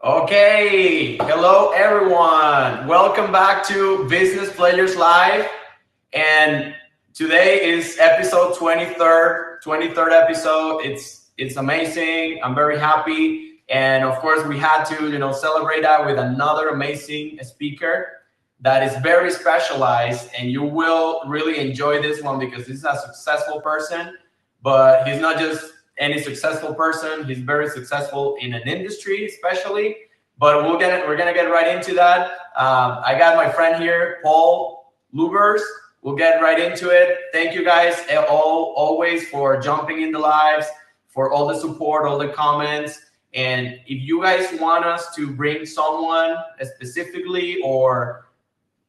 Okay, hello everyone. Welcome back to Business Players Live. And today is episode 23rd episode. It's amazing. I'm very happy. And of course, we had to, celebrate that with another amazing speaker that is very specialized, and you will really enjoy this one because this is a successful person, but he's not just any successful person. He's very successful in an industry, especially. But we're gonna get right into that. I got my friend here, Paul Luebbers. We'll get right into it. Thank you guys always for jumping in the lives, for all the support, all the comments. And if you guys want us to bring someone specifically, or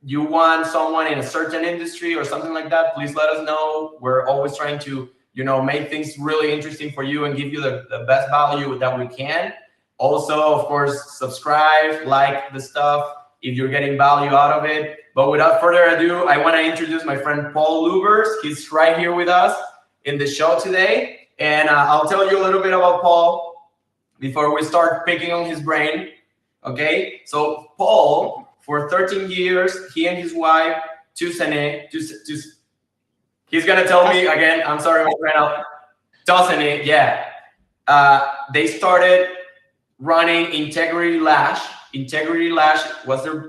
you want someone in a certain industry or something like that, please let us know. We're always trying to make things really interesting for you and give you the best value that we can. Also, of course, subscribe, like the stuff if you're getting value out of it. But without further ado, I want to introduce my friend Paul Luebbers. He's right here with us in the show today. And I'll tell you a little bit about Paul before we start picking on his brain. Okay, so Paul, for 13 years, he and his wife, Tussanee, he's gonna tell me again. I'm sorry, my friend. Tussanee, yeah. They started running Integrity Lash. Integrity Lash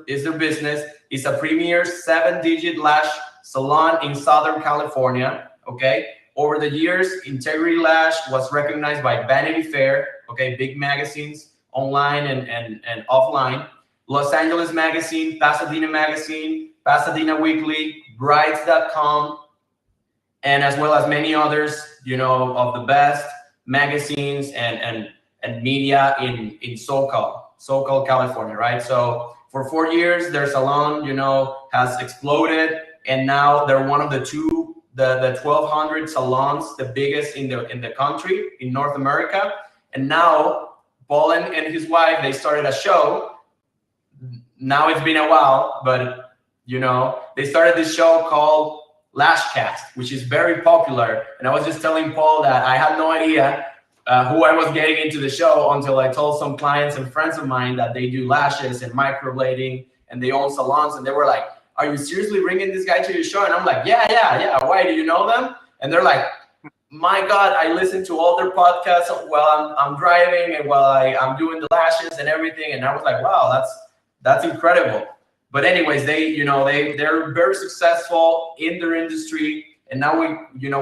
is their business. It's a premier 7-digit lash salon in Southern California. Okay. Over the years, Integrity Lash was recognized by Vanity Fair. Okay, big magazines, online and offline. Los Angeles Magazine, Pasadena Magazine, Pasadena Weekly, Brides.com. And as well as many others, of the best magazines and media in SoCal, California, right? So for 4 years, their salon, has exploded, and now they're one of the 1,200 salons, the biggest in the country, in North America. And now Paul and his wife, they started a show. Now it's been a while, but they started this show called LashCast, which is very popular. And I was just telling Paul that I had no idea who I was getting into the show until I told some clients and friends of mine that they do lashes and microblading and they own salons. And they were like, "Are you seriously bringing this guy to your show?" And I'm like, yeah. Why, do you know them? And they're like, "My God, I listen to all their podcasts while I'm driving and while I'm doing the lashes and everything." And I was like, wow, that's incredible. But anyways, they're very successful in their industry. And now we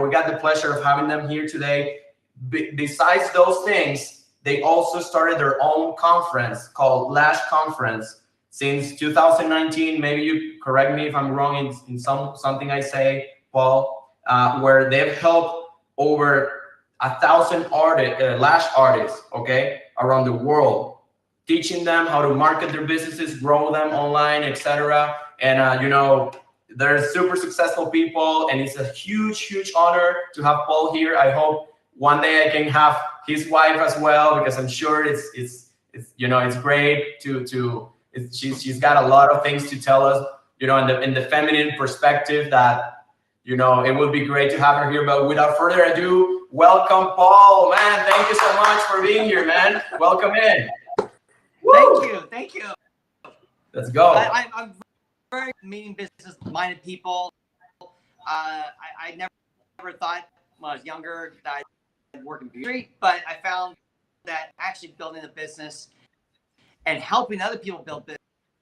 got the pleasure of having them here today. Besides those things, they also started their own conference called Lash Conference since 2019. Maybe you correct me if I'm wrong in something I say, Paul, where they've helped over 1,000 lash artists, okay, around the world, teaching them how to market their businesses, grow them online, etc. And they're super successful people, and it's a huge honor to have Paul here. I hope one day I can have his wife as well, because I'm sure it's great she's got a lot of things to tell us, in the feminine perspective, that it would be great to have her here. But without further ado, welcome Paul, man. Thank you so much for being here, man. Welcome in. Thank you. Let's go. I'm very meeting business-minded people. I never thought when I was younger that I'd work in beauty, but I found that actually building a business and helping other people build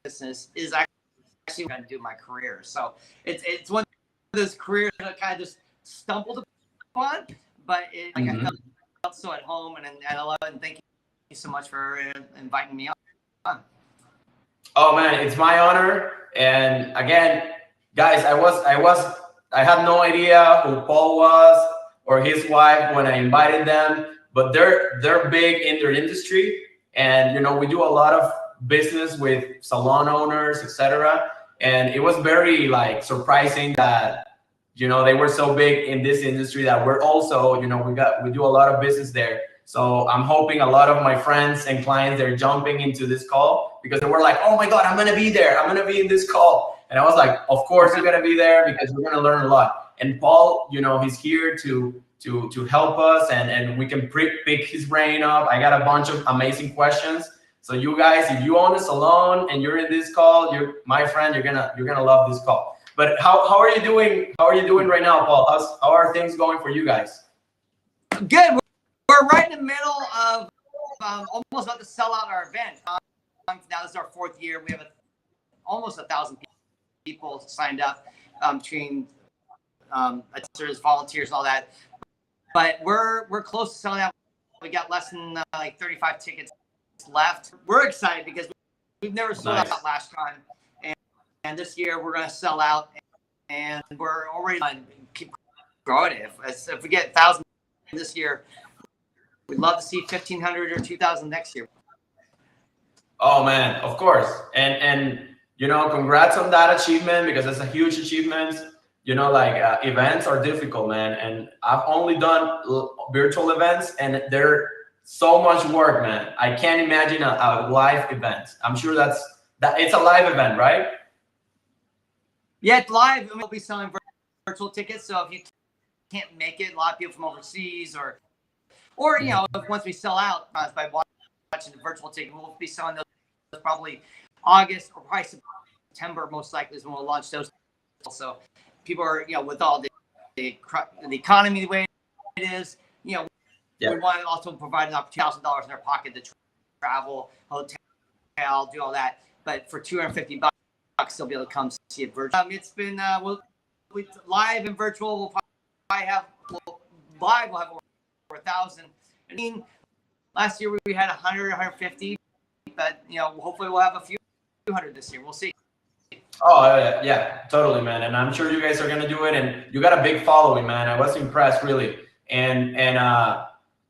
business is actually going to do my career. So it's one of those careers that I kind of just stumbled upon, but I felt so at home, and I love it. And thank you so much for inviting me on. Oh man, it's my honor. And again, guys, I had no idea who Paul was or his wife when I invited them, but they're big in their industry. And we do a lot of business with salon owners, etc. And it was very surprising that they were so big in this industry that we're also we do a lot of business there. So I'm hoping a lot of my friends and clients, they're jumping into this call because they were like, "Oh my God, I'm gonna be there. I'm gonna be in this call." And I was like, "Of course you're gonna be there, because we're gonna learn a lot." And Paul, he's here to help us, and we can pick his brain up. I got a bunch of amazing questions So you guys, if you own a salon and you're in this call, you're my friend, you're gonna love this call. But how are you doing? How are you doing right now, Paul? How are things going for you guys? Good. We're right in the middle of almost about to sell out our event. Now this is our 4th year. We have almost 1,000 people signed up between volunteers and all that. But we're close to selling out. We got less than like 35 tickets left. We're excited because we've never sold out LashCon, and this year we're going to sell out, and we're already going to keep growing it. If we get 1,000 this year, we'd love to see 1,500 or 2,000 next year. Oh man, of course, and you know, congrats on that achievement, because it's a huge achievement. You know, like events are difficult, man, and I've only done virtual events, and they're so much work, man. I can't imagine a live event. I'm sure that it's a live event, right? Yeah, it's live, and we'll be selling virtual tickets. So if you can't make it, a lot of people from overseas, or you know, once we sell out by watching the virtual ticket, we'll be selling those probably August or probably September, most likely is when we'll launch those. So people are, you know, with all the economy the way it is, you know, we want to also provide an opportunity, $1,000 in their pocket to travel, hotel, do all that. But for $250, they'll be able to come see it virtually. It's been live and virtual. We'll probably have live. We'll have over 1,000. I mean, last year we had 100, 150, but you know, hopefully we'll have a few hundred this year. We'll see. Oh yeah, totally, man. And I'm sure you guys are gonna do it. And you got a big following, man. I was impressed, really. And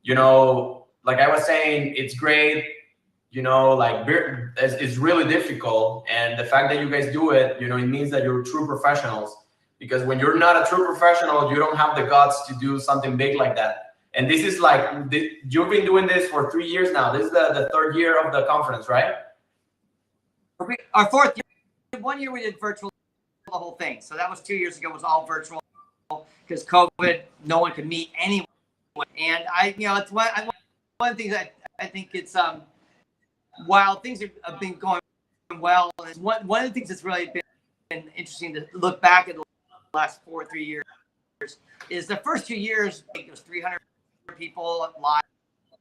you know, like I was saying, it's great. You know, like it's really difficult, and the fact that you guys do it, you know, it means that you're true professionals. Because when you're not a true professional, you don't have the guts to do something big like that. And this is like, you've been doing this for 3 years now. This is the 3rd year of the conference, right? Our 4th year. 1 year we did virtual, the whole thing. So that was 2 years ago. It was all virtual because COVID, no one could meet anyone. And you know, it's one of the things that I think it's while things have been going well, one of the things that's really been interesting to look back at the last 3 years is the first 2 years. It was 300 people live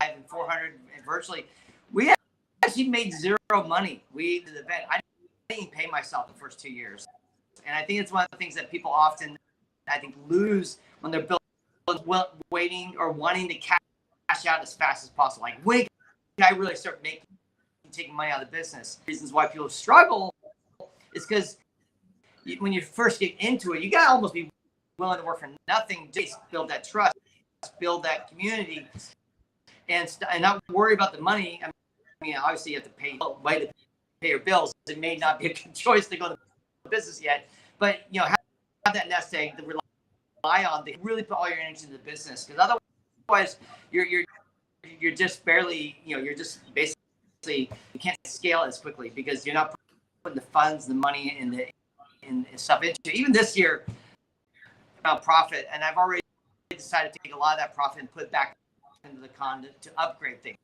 and 400 virtually. We actually made zero money. The event. I didn't pay myself the first 2 years, and I think it's one of the things that people often, I think, lose when they're waiting or wanting to cash out as fast as possible. Like, when can I really start taking money out of the business? Reasons why people struggle is because when you first get into it, you gotta almost be willing to work for nothing, just build that trust, build that community, and not worry about the money. I mean, obviously you have to pay your bills. It may not be a good choice to go to business yet, but you know, have that nest egg to rely on to really put all your energy into the business. Because otherwise, you're just barely, you know, you're just basically, you can't scale as quickly because you're not putting the funds, the money, and stuff into it. Even this year, about profit, and I've already decided to take a lot of that profit and put it back into the con to upgrade things.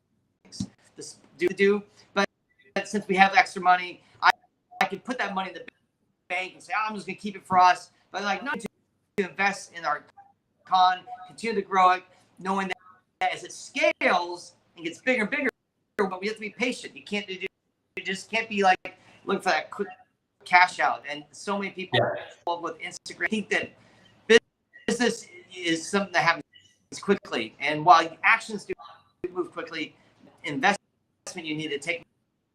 This but since we have extra money, I can put that money in the bank and say, I'm just gonna keep it for us. But like, no, to invest in our con, continue to grow it, knowing that as it scales and gets bigger and bigger, but we have to be patient. You just can't be like looking for that quick cash out. And so many people with Instagram think that business is something that happens quickly. And while actions do move quickly, investment you need to take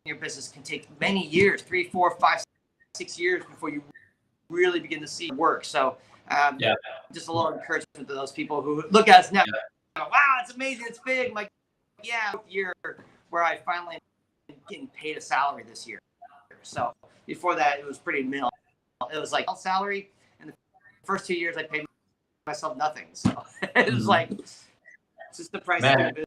in your business can take many years, 3, 4, 5, 6 years before you really begin to see it work. So just a little encouragement to those people who look at us now. Wow, it's amazing, it's big. I'm like, yeah, year where I finally getting paid a salary this year. So before that, it was pretty minimal. It was like salary, and the first 2 years I paid myself nothing. So it was like, it's just the price of business.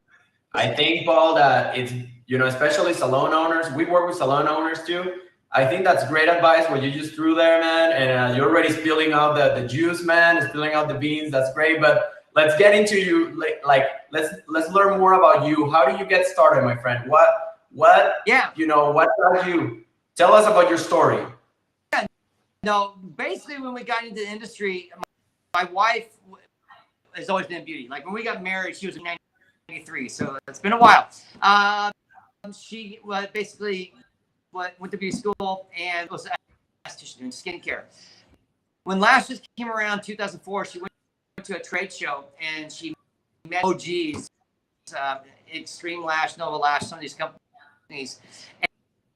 I think, Paul, that it's, you know, especially salon owners, we work with salon owners too. I think that's great advice what you just threw there, man. And you're already spilling out the juice, man, spilling out the beans. That's great. But let's get into you. Like let's learn more about you. How do you get started, my friend? What, Yeah. what got you? Tell us about your story. Yeah. No, basically when we got into the industry, my wife has always been in beauty. Like when we got married, she was in 93, so it's been a while. She basically went to beauty school and was an esthetician doing skincare. When Lashes came around 2004, she went to a trade show and she met OGs, Extreme Lash, Nova Lash, some of these companies.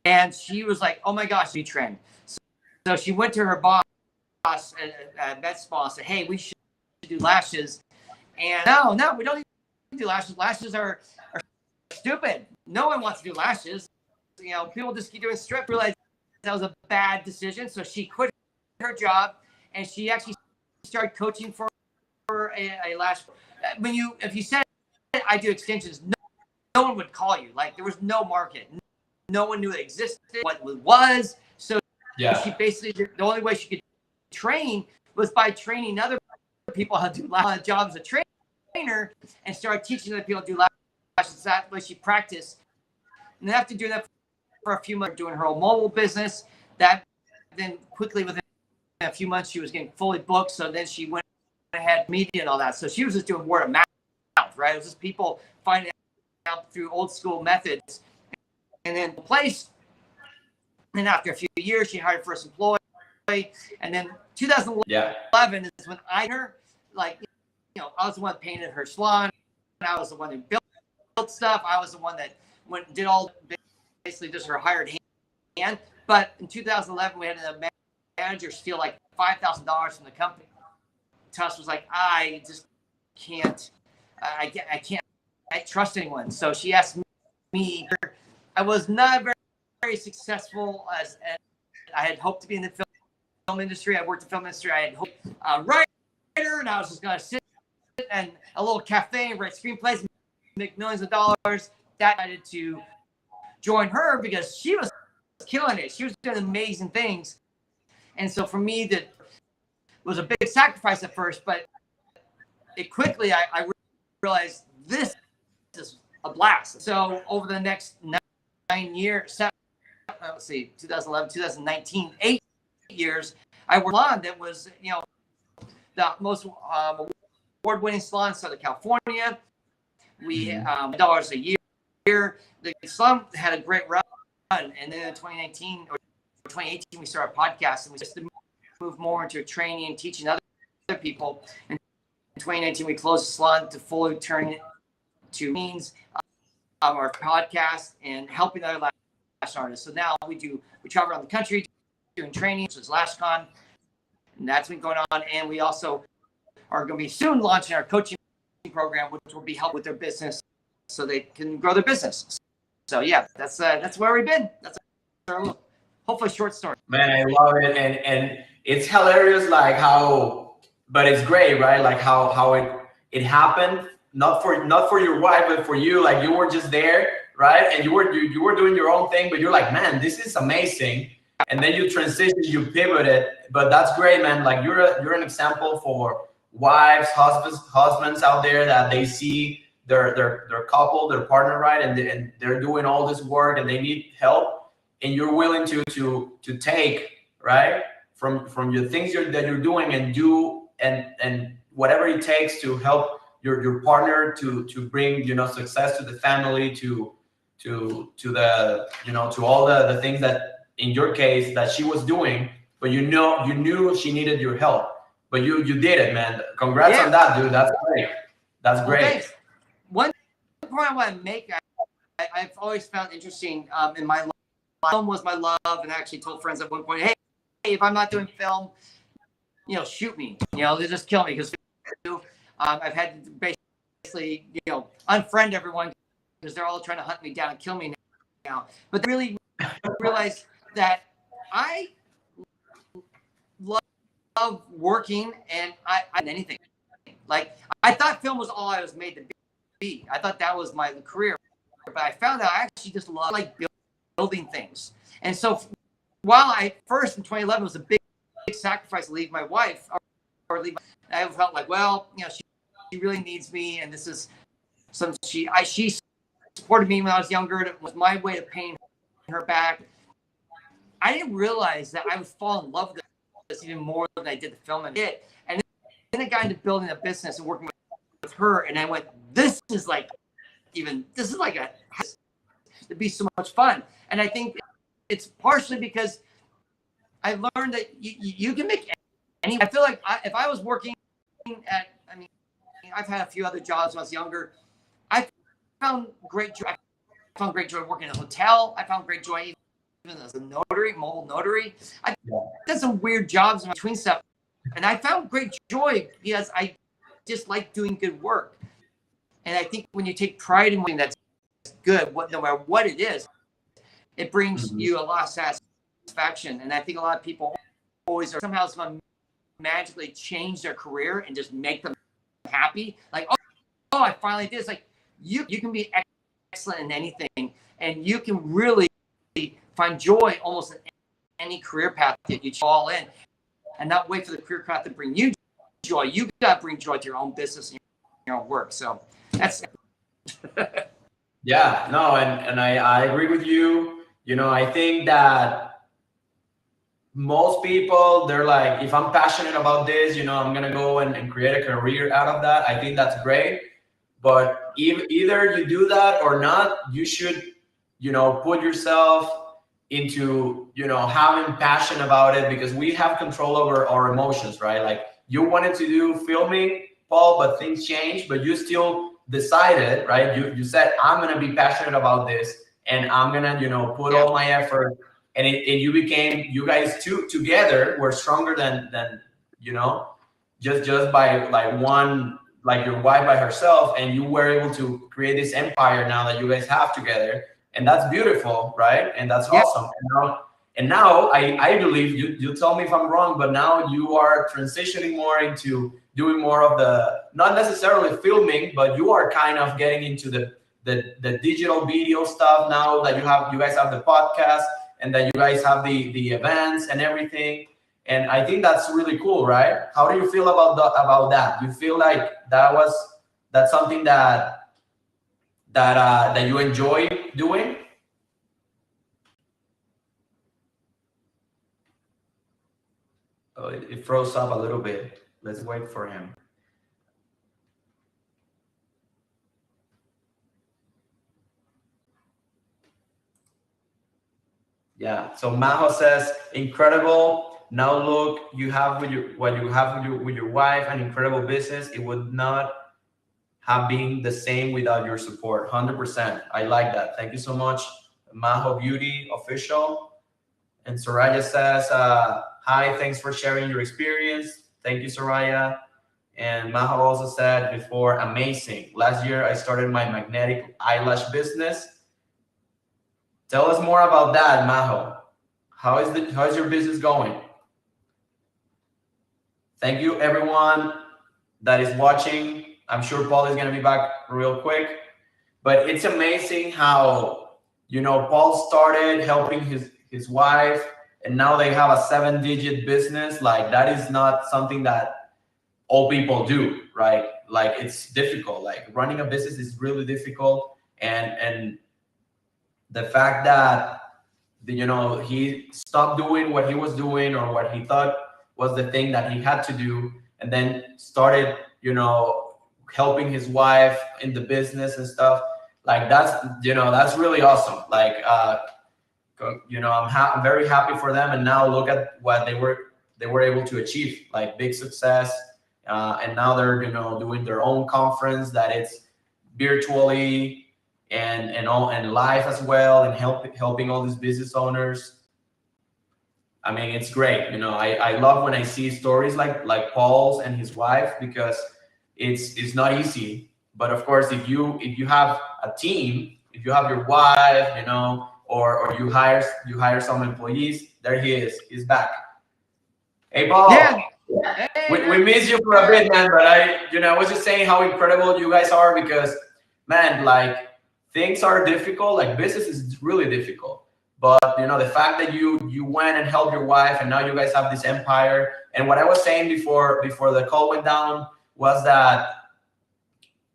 And she was like, oh my gosh, new trend. So she went to her boss at Med Spa and said, hey, we should do lashes. And no, we don't need to do lashes. Lashes are stupid. No one wants to do lashes. People just keep doing strip. Realized that was a bad decision. So she quit her job and she actually started coaching for a lash. If you said I do extensions, no one would call you. Like there was no market. No one knew it existed, what it was. So she basically, the only way she could train was by training other people how to do lash jobs as a trainer and started teaching other people to do lashes. That way she practiced. And then after doing that for a few months, doing her own mobile business, then quickly within a few months, she was getting fully booked. So then she went ahead, media and all that. So she was just doing word of mouth, right? It was just people finding out through old school methods. And then place. And after a few years, she hired first employee. And then 2011 is when I her, I was the one that painted her salon. I was the one that built stuff. I was the one that did all basically just her hired hand. But in 2011, we had a manager steal like $5,000 from the company. Tuss was like, I just can't. I can't trust anyone. So she asked me. I was not very successful as I had hoped to be in the film industry. I worked in the film industry. I had hoped writer, and I was just going to sit in a little cafe and write screenplays, make millions of dollars. That I decided to join her because she was killing it. She was doing amazing things. And so for me, that was a big sacrifice at first, but it quickly, I realized this is a blast. So over the next 9 years, 2011, 2019, 8 years, I worked on that was, the most award-winning salon in Southern California. We dollars a year. The salon had a great run, and then in 2019 or 2018, we started a podcast, and we just moved more into training and teaching other people. And in 2019, we closed the salon to fully turn it to means our podcast and helping other lash artists. So now we travel around the country doing training, which is LashCon, and that's been going on. And we also are going to be soon launching our coaching program, which will be help with their business so they can grow their business. So yeah, that's where we've been. That's our hopefully short story. Man, I love it, and it's hilarious, like how, but it's great, right? Like how it happened, not for your wife, but for you. Like you were just there, right? And you were doing your own thing, but you're like, man, this is amazing. And then you transitioned, you pivoted, but that's great, man. Like you're an example for wives, husbands out there that they see their couple, their partner, right, and they're doing all this work and they need help, and you're willing to take, right, from your things that you're doing and do and whatever it takes to help your partner to bring success to the family, to the to all the things that in your case that she was doing, but you knew she needed your help, but you did it, man. Congrats on that, dude. That's great. That's great. Okay. One point I want to make, I've always found interesting in my life, film was my love, and I actually told friends at one point, hey, if I'm not doing film, shoot me. They just kill me because I've had to basically, unfriend everyone because they're all trying to hunt me down and kill me now. But they really realized that I love working, and I anything. Like I thought film was all I was made to be. I thought that was my career, but I found out I actually just love building things. And so while I first in 2011 was a big sacrifice to leave my wife or leave, I felt like, well, she really needs me, and this is she supported me when I was younger. It was my way of paying her back. I didn't realize that I would fall in love with this even more than I did the film and it. And then I got into building a business and working with her, and I went, this is like it'd be so much fun. And I think it's partially because I learned that you can make any. I feel like if I was working I've had a few other jobs when I was younger. I found great joy. I found great joy working in a hotel. I found great joy even as a notary, mobile notary. I did some weird jobs in between stuff, and I found great joy because I just like doing good work. And I think when you take pride in something that's good, no matter what it is, it brings you a lot of satisfaction. And I think a lot of people always are somehow going to magically change their career and just make them happy. Like, oh, I finally did. It's like you can be excellent in anything, and you can really find joy almost in any career path that you fall in, and not wait for the career path to bring you joy. You got to bring joy to your own business and your own work. So that's Yeah, no, and I agree with you. I think that most people, they're like, if I'm passionate about this, I'm gonna go and create a career out of that. I think that's great. But either you do that or not, you should, put yourself into, having passion about it, because we have control over our emotions, right? Like, you wanted to do filming, Paul, but things changed, but you still decided, right? You said, I'm going to be passionate about this, and I'm going to, put all my effort, and you guys two together were stronger than just by like one, like your wife by herself, and you were able to create this empire now that you guys have together. And that's beautiful, right? And that's awesome. And now I believe, you tell me if I'm wrong, but now you are transitioning more into doing more of the, not necessarily filming, but you are kind of getting into the digital video stuff now that you guys have the podcast, and that you guys have the events and everything. And I think that's really cool, right? How do you feel about that? You feel like that's something that you enjoy doing? Oh, it froze up a little bit. Let's wait for him. Yeah. So Majo says, incredible. Now look, you have with your wife, an incredible business. It would not have been the same without your support. 100%. I like that. Thank you so much, Majo Beauty Official. And Soraya says, hi, thanks for sharing your experience. Thank you, Soraya. And Majo also said before, amazing. Last year, I started my magnetic eyelash business. Tell us more about that, Majo. How is your business going? Thank you, everyone that is watching. I'm sure Paul is going to be back real quick, but it's amazing how, Paul started helping his wife, and now they have a 7-digit business. Like, that is not something that all people do, right? Like, it's difficult. Like, running a business is really difficult. And the fact that, he stopped doing what he was doing, or what he thought was the thing that he had to do, and then started, helping his wife in the business and stuff, like that's really awesome. Like, I'm very happy for them, and now look at what they were able to achieve, like big success, and now they're doing their own conference that it's virtually and live as well, and helping all these business owners. I mean, it's great. I love when I see stories like Paul's and his wife, because it's not easy. But of course, if you have a team, if you have your wife, or you hire some employees, there he is. He's back. Hey, Paul. Yeah. We miss you for a bit, man. But I was just saying how incredible you guys are, because, man, like, things are difficult. Like, business is really difficult. But the fact that you went and helped your wife, and now you guys have this empire. And what I was saying before the call went down was that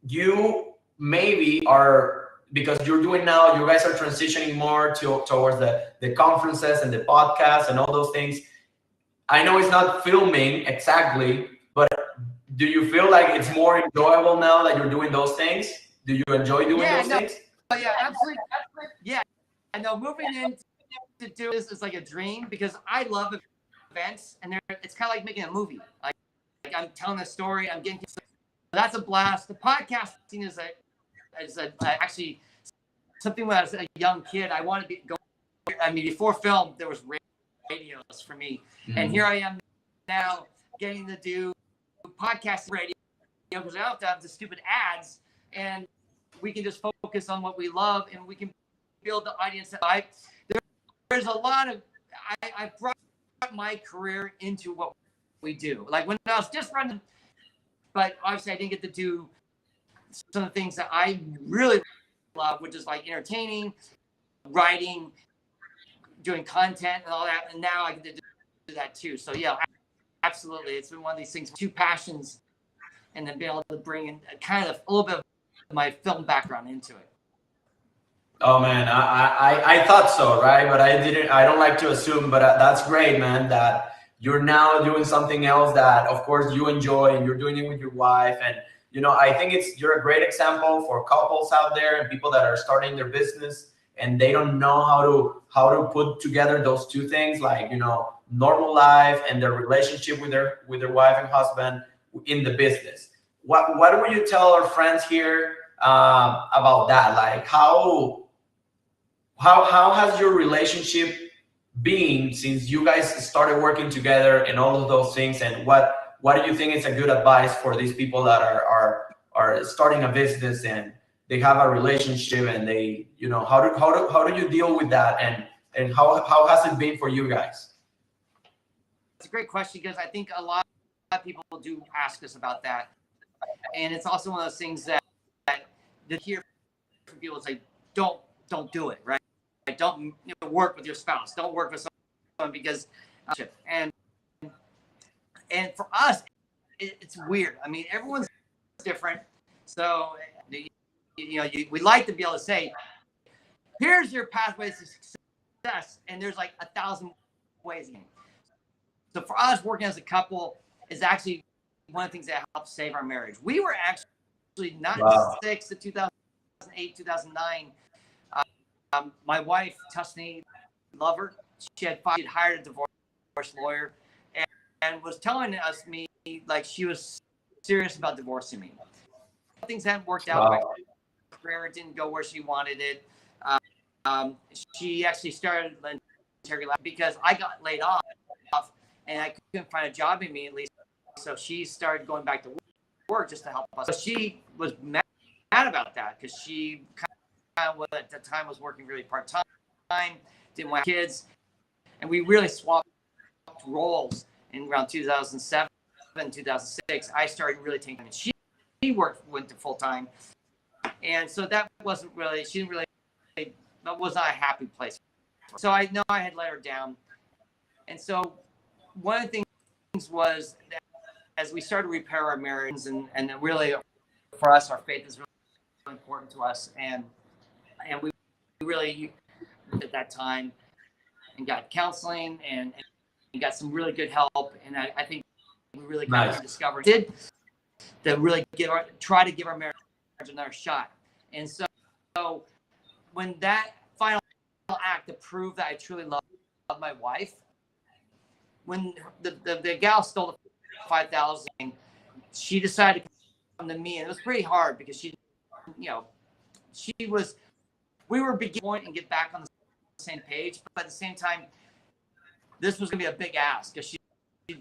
you maybe are because you're doing now, you guys are transitioning more towards the conferences and the podcasts and all those things. I know it's not filming exactly, but do you feel like it's more enjoyable now that you're doing those things? Do you enjoy doing those things? Oh, yeah, absolutely. Yeah, I know moving in to do this is like a dream because I love events, and it's kind of like making a movie. Like I'm telling a story, I'm getting so that's a blast. The podcasting is actually something when I was a young kid. I wanted to go. I mean, before film, there was radios for me, and here I am now getting to do podcast radio because I don't have to have the stupid ads, and we can just focus on what we love, and we can build the audience. There's a lot of I brought my career into what we do. Like when I was just running, but obviously I didn't get to do some of the things that I really love, which is like entertaining, writing, doing content and all that. And now I get to do that too. So yeah, absolutely. It's been one of these things, two passions, and then being able to bring in kind of a little bit of my film background into it. Oh man, I thought so, right? But I don't like to assume, but that's great, man, that you're now doing something else that of course you enjoy, and you're doing it with your wife. And I think you're a great example for couples out there and people that are starting their business and they don't know how to put together those two things, like normal life and their relationship with their wife and husband in the business. What would you tell our friends here about that? Like how has your relationship been since you guys started working together and all of those things? And what do you think is a good advice for these people that are starting a business and they have a relationship and they, how do you deal with that? And how has it been for you guys? It's a great question because I think a lot of people do ask us about that. And it's also one of those things that hear from people say, don't do it, right? Don't work with your spouse. Don't work with someone because, and for us, it's weird. I mean, everyone's different. So, we like to be able to say, here's your pathway to success. And there's like 1,000 ways. So for us, working as a couple is actually one of the things that helped save our marriage. We were actually not six to 2008, 2009. My wife, Tussanee, love her. She'd hired a divorce lawyer and was telling me like she was serious about divorcing me. Things hadn't worked out. My career didn't go where she wanted it. She actually started Integrity Lash because I got laid off and I couldn't find a job immediately. So she started going back to work just to help us. So she was mad about that because she kind of at the time was working really part-time, didn't want kids. And we really swapped roles in around 2007, 2006. I started really taking it. She went to full-time. And so that wasn't really, that was not a happy place. So I know I had let her down. And so one of the things was that as we started to repair our marriage, and really for us, our faith is really important to us. And we really at that time and got counseling and got some really good help. And I think we really kind of discovered to really try to give our marriage another shot. And so when that final act to prove that I truly love my wife, when the gal stole the $5,000, she decided to come to me, and it was pretty hard because we were beginning and get back on the same page, but at the same time, this was gonna be a big ask because she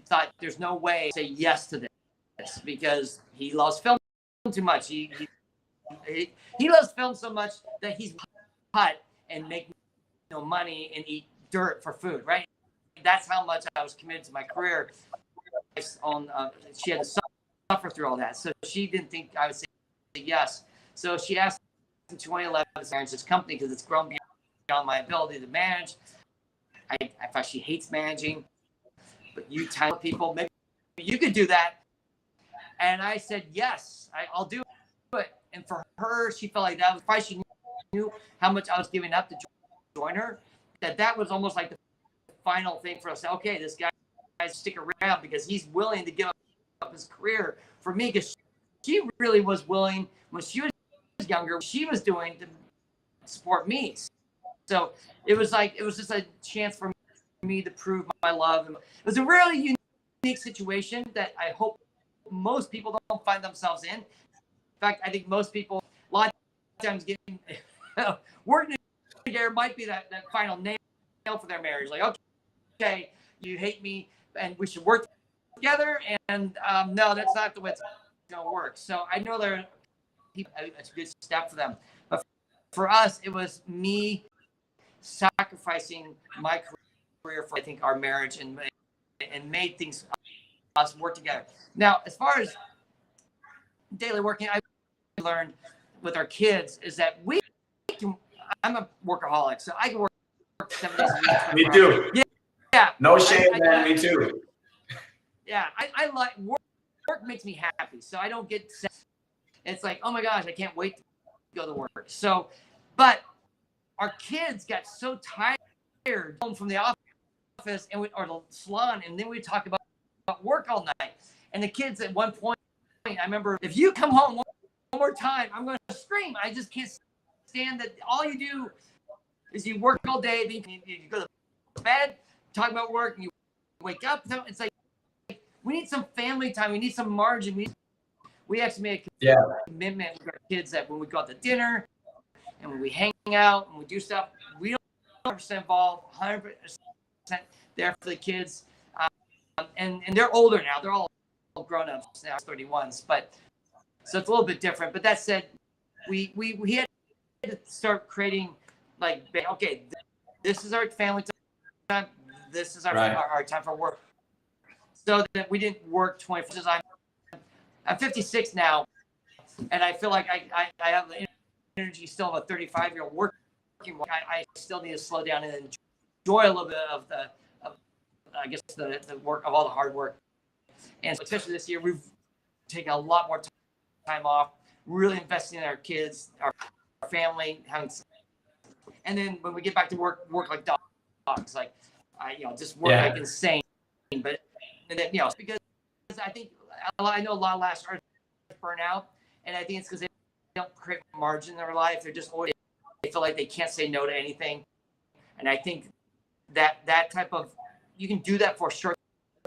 thought there's no way to say yes to this because he loves film too much. He loves film so much that he's cut and make money and eat dirt for food, right? That's how much I was committed to my career. She had to suffer through all that, so she didn't think I would say yes. So she asked in 2011 to manage this company because it's grown beyond my ability to manage. I thought she hates managing, but you tell people maybe you could do that. And I said yes, I'll do it. And for her, she felt like that was the price she knew how much I was giving up to join her, that was almost like the final thing for us. Okay, this guy stick around because he's willing to give up his career for me, because she really was willing when she was younger, she was doing to support me. So it was just a chance for me to prove my love. It was a really unique situation that I hope most people don't find themselves in. In fact, I think most people, a lot of times, getting working together might be that final nail for their marriage. Like, okay, you hate me and we should work together. And no, that's not the way it's going to work. So I know there are people, it's a good step for them. But for us, it was me sacrificing my career for, I think, our marriage and made things us work together. Now, as far as daily working, I learned with our kids is that we can, I'm a workaholic, so I can work 7 days a week. Me too. Yeah. No shame, man. Me too. Yeah, I like work. Work makes me happy, so I don't get sad. It's like, oh my gosh, I can't wait to go to work. So, but our kids got so tired home from the office or the salon, and then we talk about work all night. And the kids at one point, I remember, if you come home one more time, I'm going to scream. I just can't stand that. All you do is you work all day, then you go to bed, talk about work, and you wake up. It's like, we need some family time. We need some margin. We actually made a commitment with our kids that when we go out to dinner and when we hang out and we do stuff, we don't 100% involved, 100% there for the kids. And they're older now. They're all grown ups now, 31s. But so it's a little bit different. But that said, we had to start creating, like, okay, this is our family time. This is our time for work. So that we didn't work 24 hours. I'm 56 now, and I feel like I have the energy still of a 35-year-old working. I still need to slow down and enjoy a little bit of the work, of all the hard work. And especially this year, we've taken a lot more time off, really investing in our kids, our family, and then when we get back to work like dogs, like just work like insane. But and then because I think I know a lot of lash artists burn out, and I think it's because they don't create margin in their life. They're just always, they feel like they can't say no to anything, and I think that type of, you can do that for short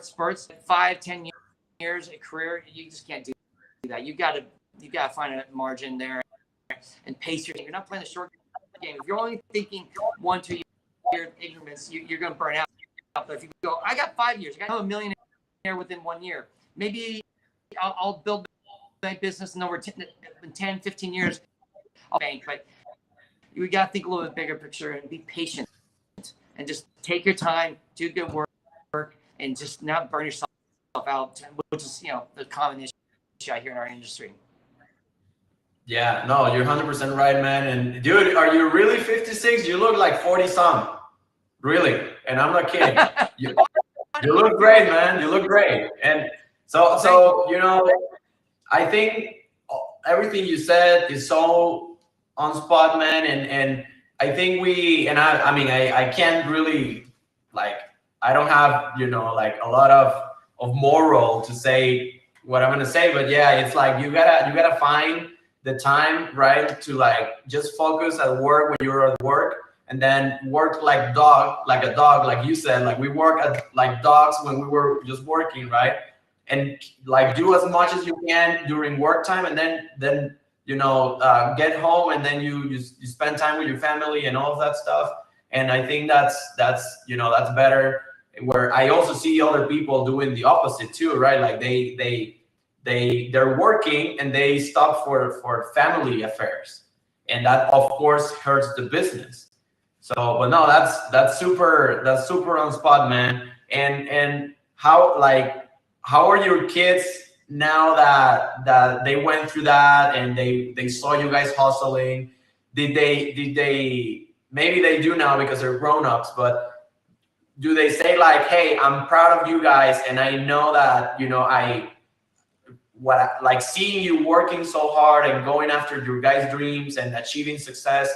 spurts, 5-10 years a career. You just can't do that. You gotta find a margin there and pace your game. You're not playing the short game. If you're only thinking 1-2 year increments, you're gonna burn out. But if you go, I got 5 years, I got a millionaire within 1 year. Maybe I'll build my business in over 10, 15 years. I'll bank, but we got to think a little bit bigger picture and be patient and just take your time, do good work, and just not burn yourself out, which is, the common issue I hear in our industry. Yeah, no, you're 100% right, man. And dude, are you really 56? You look like 40-some. Really. And I'm not kidding. You look great, man. You look great. And so I think everything you said is so on spot, man. And I think I can't really, like, I don't have, like a lot of moral to say what I'm going to say, but yeah, it's like, you gotta find the time, right, to like just focus at work when you're at work, and then work like a dog, like you said, like we work like dogs when we were just working, right? And like do as much as you can during work time, and then get home, and then you spend time with your family and all of that stuff. And I think that's better. Where I also see other people doing the opposite too, right? Like they're working and they stop for family affairs, and that of course hurts the business. So, but no, that's super on spot, man. And how are your kids now that they went through that and they saw you guys hustling? Did they maybe they do now because they're grown-ups, but do they say like, hey, I'm proud of you guys, and I know that like seeing you working so hard and going after your guys' dreams and achieving success,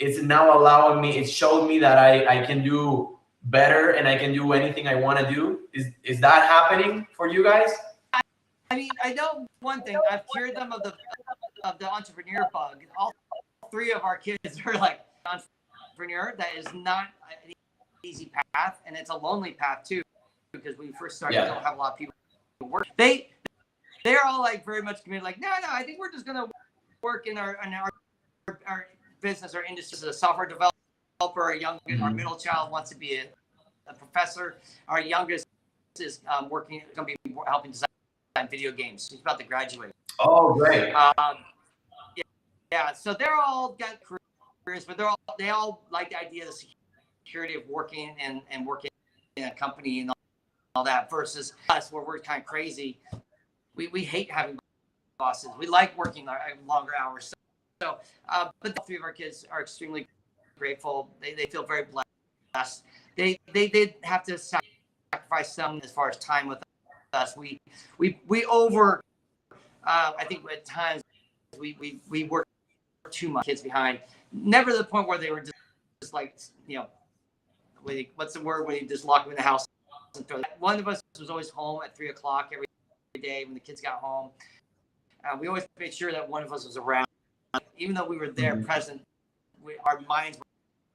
it's now allowing me, it showed me that I can do better and I can do anything I want to do. Is that happening for you guys? I mean, I know one thing. I've cured them of the entrepreneur bug. All three of our kids are like entrepreneur. That is not an easy path, and it's a lonely path too, because when you first start, you don't have a lot of people to work. They're all like very much committed. Like, no, I think we're just gonna work in our business or industry as a software developer. Our middle child wants to be a professor. Our youngest is going to be helping design video games. He's about to graduate. Oh, great. Yeah. So they're all got careers, but they all like the idea of the security of working and working in a company and all that, versus us where we're kind of crazy. We hate having bosses. We like working longer hours. So, but the three of our kids are extremely grateful. They feel very blessed. They did have to sacrifice some as far as time with us. We over. I think at times we work too much. Kids behind. Never to the point where they were just like, what's the word when you just lock them in the house and throw that. One of us was always home at 3:00 every day when the kids got home. We always made sure that one of us was around. Even though we were there present, our minds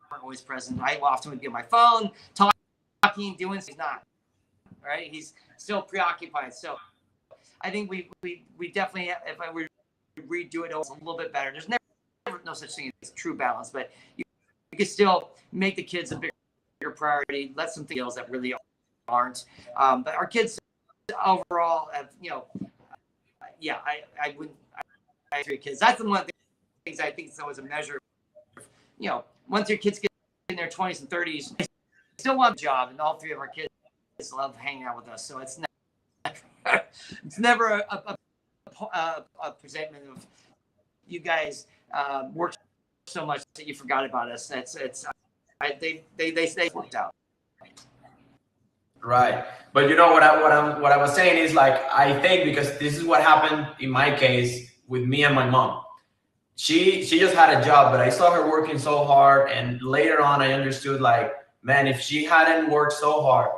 weren't always present. I often would be on my phone, talking, doing. He's not, right? He's still preoccupied. So I think we definitely, if I were to redo it, it's a little bit better. There's never no such thing as true balance, but you can still make the kids a bigger priority. Let some deals that really aren't. But our kids overall have, I wouldn't. I have 3 kids. That's one of the things I think is always a measure. Once your kids get in their 20s and 30s, they still want a job, and all 3 of our kids love hanging out with us. So it's never a presentment of you guys work so much that you forgot about us. They worked out. Right. But what I was saying is, like, I think because this is what happened in my case with me and my mom. She just had a job, but I saw her working so hard, and later on I understood, like, man, if she hadn't worked so hard,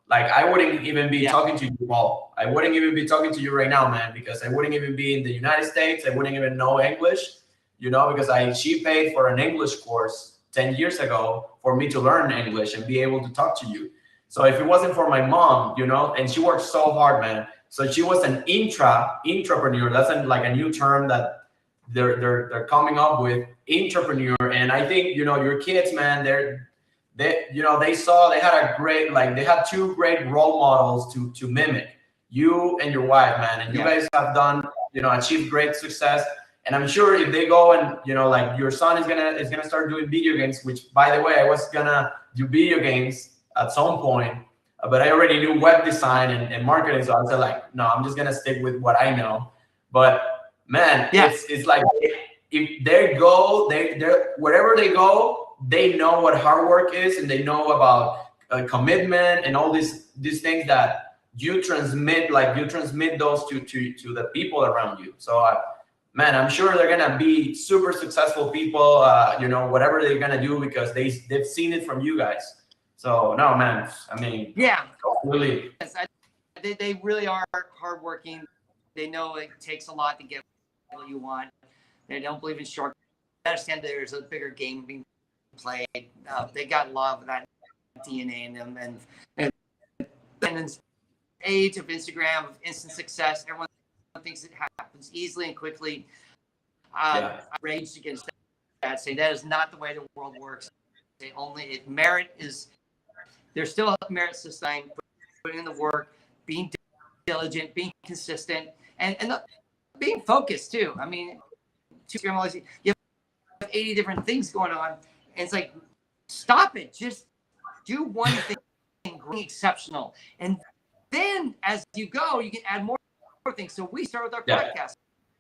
like, I wouldn't even be talking to you all. I wouldn't even be talking to you right now, man, because I wouldn't even be in the United States. I wouldn't even know English, because she paid for an English course 10 years ago for me to learn English and be able to talk to you. So if it wasn't for my mom, and she worked so hard, man. So she was an intrapreneur. That's like a new term that they're coming up with, intrapreneur. And I think, your kids, man, they had 2 great role models to mimic, you and your wife, man. And you guys have done, achieved great success. And I'm sure if they go and, like, your son is gonna start doing video games, which, by the way, I was gonna do video games at some point, but I already knew web design and marketing. So I was like, no, I'm just gonna stick with what I know. But man, it's like, if they go, they're wherever they go, they know what hard work is, and they know about commitment and all these things that you transmit. Like, you transmit those to the people around you. So man, I'm sure they're gonna be super successful people. Whatever they're gonna do, because they've seen it from you guys. So no, man. I mean, really. They really are hardworking. They know it takes a lot to get what you want. They don't believe in shortcuts. They understand there's a bigger game being played. They got a lot of that DNA in them, and in this age of Instagram, of instant success, everyone thinks it happens easily and quickly. I raged against that, saying that is not the way the world works. Merit is. There's still a merit system, putting in the work, being diligent, being consistent, and being focused too. I mean, you have 80 different things going on, and it's like, stop it. Just do one thing, be exceptional, and then as you go, you can add more things. So we start with our podcast,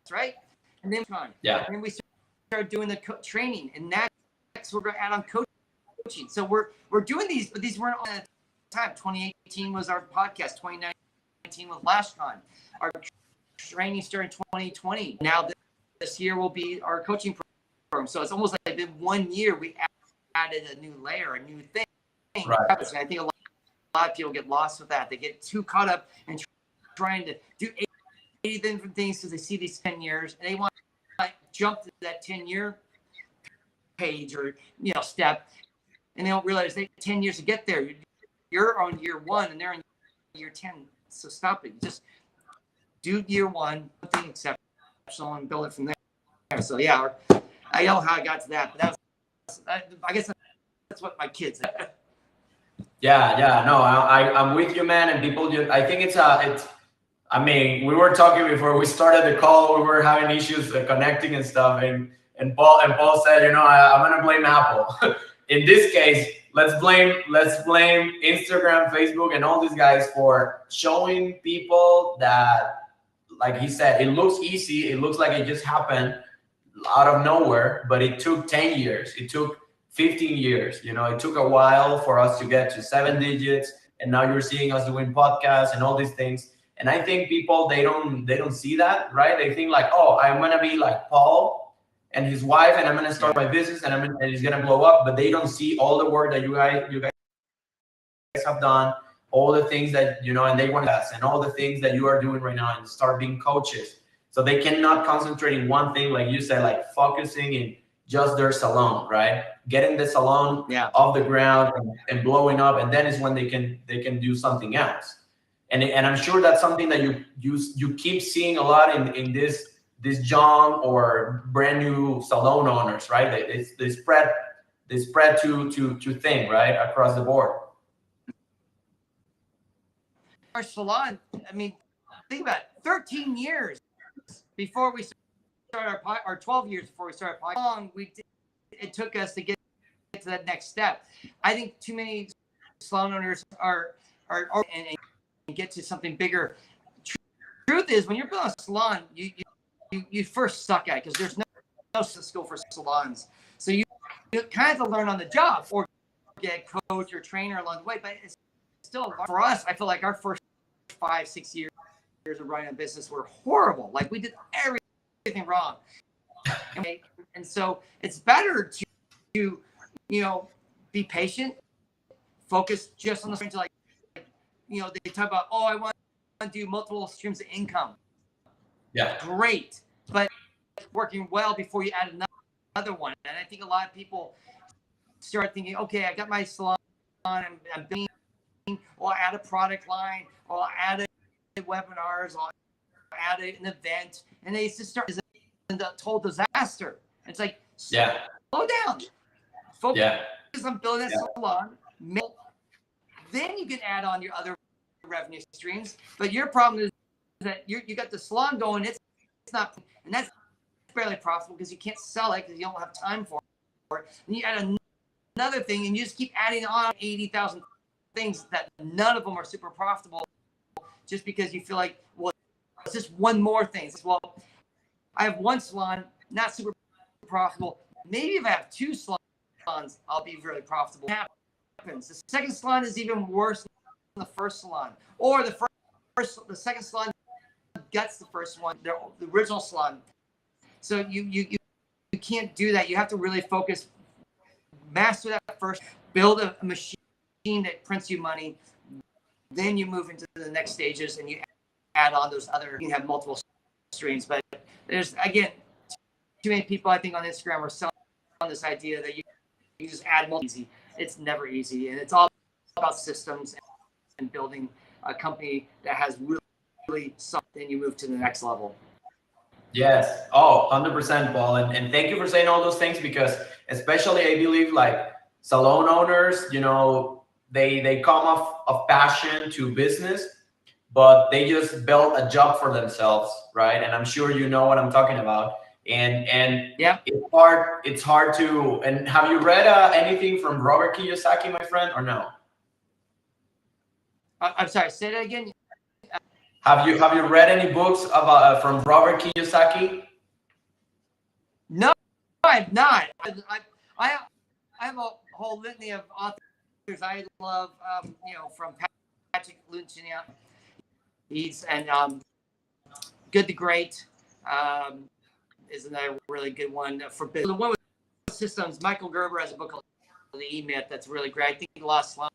right? And then and we start doing the training, and next we're going to add on coaching. So we're doing these, but these weren't all at the time. 2018 was our podcast. 2019 was LashCon. Our training started in 2020. Now this year will be our coaching So it's almost like in 1 year we added a new layer, a new thing. Right. And I think a lot of people get lost with that. They get too caught up in trying to do 80 different things because they see these 10 years and they want to jump to that 10-year page or step, and they don't realize they 10 years to get there. You're on year 1 and they're on year 10. So stop it. Just do year 1, something exceptional, and build it from there. So yeah, I don't know how I got to that, but I guess that's what my kids said. Yeah. No, I'm with you, man. And people, I think it's. I mean, we were talking before we started the call. We were having issues connecting and stuff, and Paul said, I'm gonna blame Apple. In this case, let's blame Instagram, Facebook, and all these guys for showing people that, like he said, it looks easy. It looks like it just happened out of nowhere, but it took 10 years. It took 15 years. It took a while for us to get to 7 digits, and now you're seeing us doing podcasts and all these things. And I think people, they don't see that, right? They think like, oh, I'm gonna be like Paul and his wife, and I'm gonna start my business, and it's gonna blow up. But they don't see all the work that you guys have done, all the things that and they want us, and all the things that you are doing right now, and start being coaches. So they cannot concentrate in one thing, like you said, like focusing in just their salon, right? Getting the salon off the ground and blowing up, and then is when they can do something else. And I'm sure that's something that you keep seeing a lot in this young or brand new salon owners, right? They spread to thing, right, across the board. Our salon, I mean, think about it, 13 years before we started or 12 years before we started how long it took us to get to that next step. I think too many salon owners are and get to something bigger. Truth is, when you're building a salon, you first suck at it because there's no skill for salons. So you kind of have to learn on the job or get a coach or trainer along the way. But it's still, for us, I feel like our first 5-6 years of running a business were horrible. Like we did everything wrong. And so it's better to be patient, focus just on the streams. Like, they talk about, oh, I want to do multiple streams of income. Yeah. Great. But working well before you add another one. And I think a lot of people start thinking, okay, I got my salon, I'm building, or I'll add a product line, or I'll add webinars, or I'll add an event. And they just start as a total disaster. It's like, slow down. Focus on building a salon. Then you can add on your other revenue streams. But your problem is that you got the salon going, it's not, and that's barely profitable because you can't sell it because you don't have time for it. And you add another thing, and you just keep adding on 80,000 things that none of them are super profitable, just because you feel like, well, it's just one more thing. Well, I have one salon, not super profitable. Maybe if I have 2 salons, I'll be really profitable. It happens. The second salon is even worse than the first salon, or the second salon guts the first one, the original salon. So you can't do that. You have to really focus, master that first, build a machine that prints you money. Then you move into the next stages and you add on those other, you have multiple streams. But there's, again, too many people, I think, on Instagram are selling on this idea that you just add multiple. Easy. It's never easy. And it's all about systems and building a company that has really something. You move to the next level. Yes. Oh, 100%, Paul. And thank you for saying all those things, because especially I believe like salon owners, they come off of passion to business, but they just built a job for themselves, right? And I'm sure you know what I'm talking about. And it's hard to, and have you read anything from Robert Kiyosaki, my friend, or no? I'm sorry, say that again. Have you read any books about from Robert Kiyosaki? No, I have not. I have a whole litany of authors I love. From Patrick Lucinia, he's Good to Great is another really good one for business. The one with systems, Michael Gerber has a book called The E-Myth that's really great. I think a lot of salon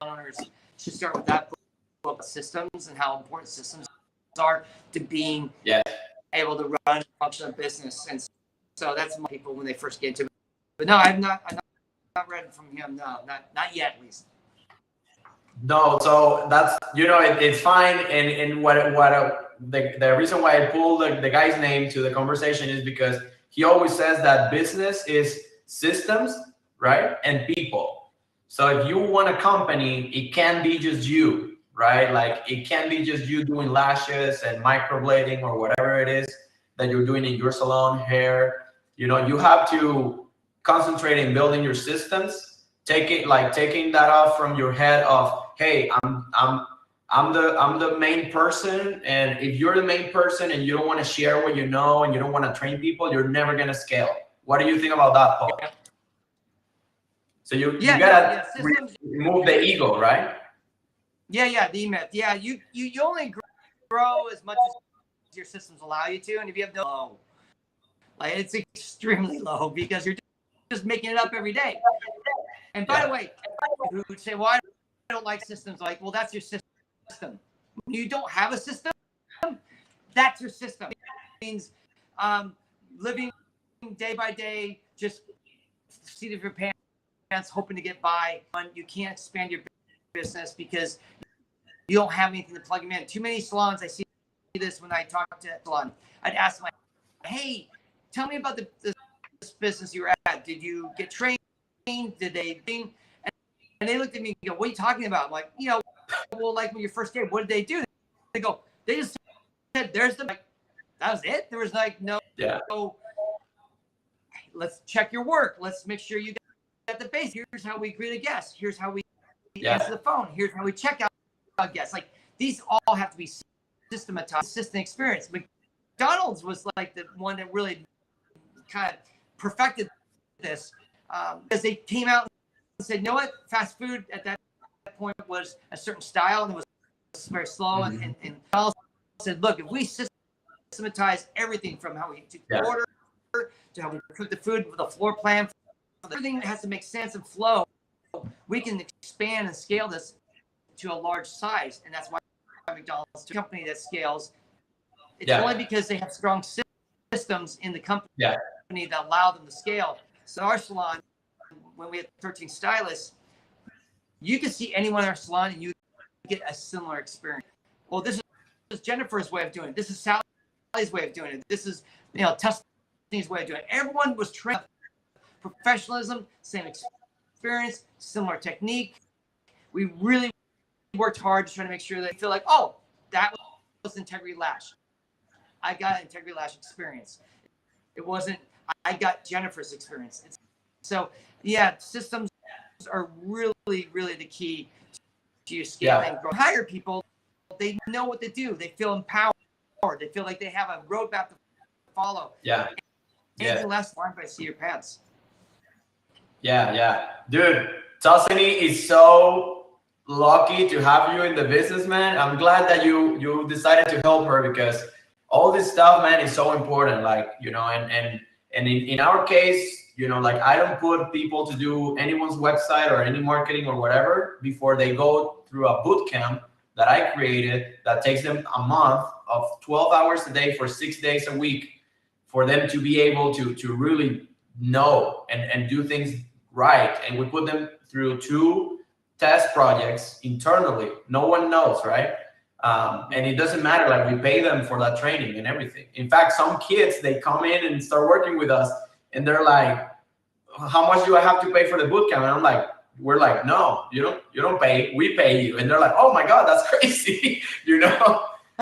owners should start with that book, systems, and how important systems are to being able to run and function a business. And so that's my people when they first get into it. But no, I've not read from him. No, not yet, at least. No, so that's, it's fine. And the reason why I pulled the guy's name to the conversation is because he always says that business is systems, right? And people. So if you want a company, it can't be just you, right? Like it can't be just you doing lashes and microblading or whatever it is that you're doing in your salon, hair. You have to concentrate in building your systems, taking that off from your head of, hey, I'm the main person, and if you're the main person and you don't want to share what you know and you don't want to train people, you're never gonna scale. What do you think about that, Paul? So you gotta remove the ego, right? Yeah, the E-Myth. Yeah, you only grow as much as your systems allow you to, and if you have no low, like it's extremely low because you're just making it up every day. And by the way, who would say, well, I don't like systems, like, well, that's your system. When you don't have a system, that's your system. It means living day by day, just seat of your pants, hoping to get by. You can't expand your business because you don't have anything to plug them in. Too many salons, I see this when I talk to a salon. I'd ask them, hey, tell me about this business you were at. Did you get trained? Did they? And they looked at me and go, what are you talking about? I'm like, well, like when your first day, what did they do? They go, they just said, there's the, like, that was it. There was like, no, let's check your work. Let's make sure you got the base. Here's how we greet a guest. Here's how we answer the phone. Here's how we check out guests. Like these all have to be systematized, system experience. McDonald's was like the one that really kind of perfected this because they came out and said, you know what, fast food at that point was a certain style and it was very slow. And McDonald's said, look, if we systematize everything from how we order to how we cook the food with a floor plan, everything has to make sense and flow, we can expand and scale this to a large size. And that's why McDonald's is a company that scales. It's only because they have strong systems in the company that allow them to scale. So our salon, when we had 13 stylists, you can see anyone in our salon and you get a similar experience. Well, this is Jennifer's way of doing it. This is Sally's way of doing it. This is, Tussanee's way of doing it. Everyone was trained professionalism, same experience, similar technique. We really worked hard to try to make sure that they feel like, oh, that was Integrity Lash. I got Integrity Lash experience. It wasn't, I got Jennifer's experience. So, systems are really, really the key to your scaling. Hire people, they know what to do. They feel empowered. They feel like they have a roadmap to follow. Anything less, learn by seat of pants. Dude, Tussanee is so lucky to have you in the business, man. I'm glad that you decided to help her because all this stuff, man, is so important. Like, and in our case, like I don't put people to do anyone's website or any marketing or whatever before they go through a boot camp that I created that takes them a month of 12 hours a day for 6 days a week for them to be able to really know and do things right. And we put them through 2 test projects internally. No one knows, right? And it doesn't matter, like we pay them for that training and everything. In fact, some kids, they come in and start working with us and they're like, how much do I have to pay for the boot camp? And I'm like, we're like, no, you don't pay, we pay you. And they're like, oh my God, that's crazy,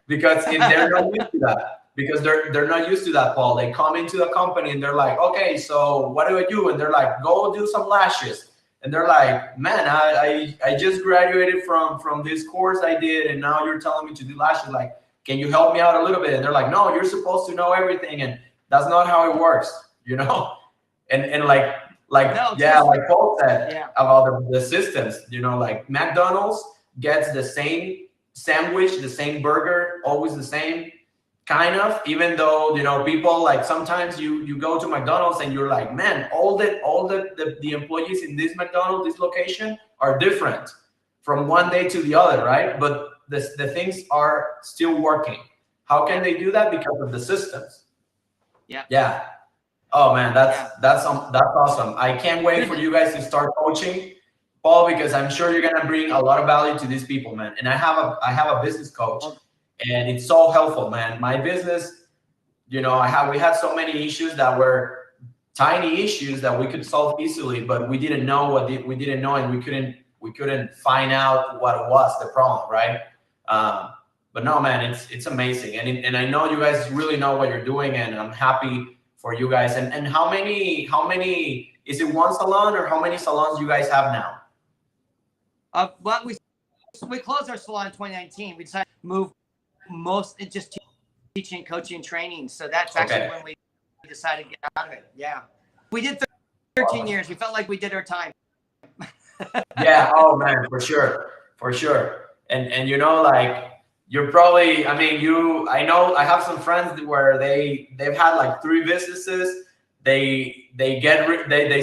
because they're not used to that. Because they're not used to that, Paul. They come into the company and they're like, okay, so what do I do? And they're like, go do some lashes. And they're like, man, I just graduated from this course I did, and now you're telling me to do lashes. Like, can you help me out a little bit? And they're like, no, you're supposed to know everything, and that's not how it works, And like Paul said about the systems, like McDonald's gets the same sandwich, the same burger, always the same. kind of, even though, you know, people like sometimes you go to McDonald's and you're like, man, all the employees in this McDonald's, this location are different from one day to the other, right? But the things are still working. How can they do that? Because of the systems. Yeah. Oh man, that's awesome. I can't wait for you guys to start coaching, Paul, because I'm sure you're gonna bring a lot of value to these people, man. And I have a business coach, and it's so helpful, man. My business, you know, we had so many issues that were tiny issues that we could solve easily, but we didn't know we didn't know, and we couldn't find out what was the problem, right? But no, man, it's amazing, and I know you guys really know what you're doing, and I'm happy for you guys. And how many is it, one salon, or how many salons you guys have now? Well, we closed our salon in 2019. We decided to move most just teaching, coaching, training. So that's actually when we decided to get out of it. Yeah, we did 13 years. We felt like we did our time. Yeah. Oh man, for sure. And you know, like, you're probably, I mean, I know I have some friends where they've had like 3 businesses. They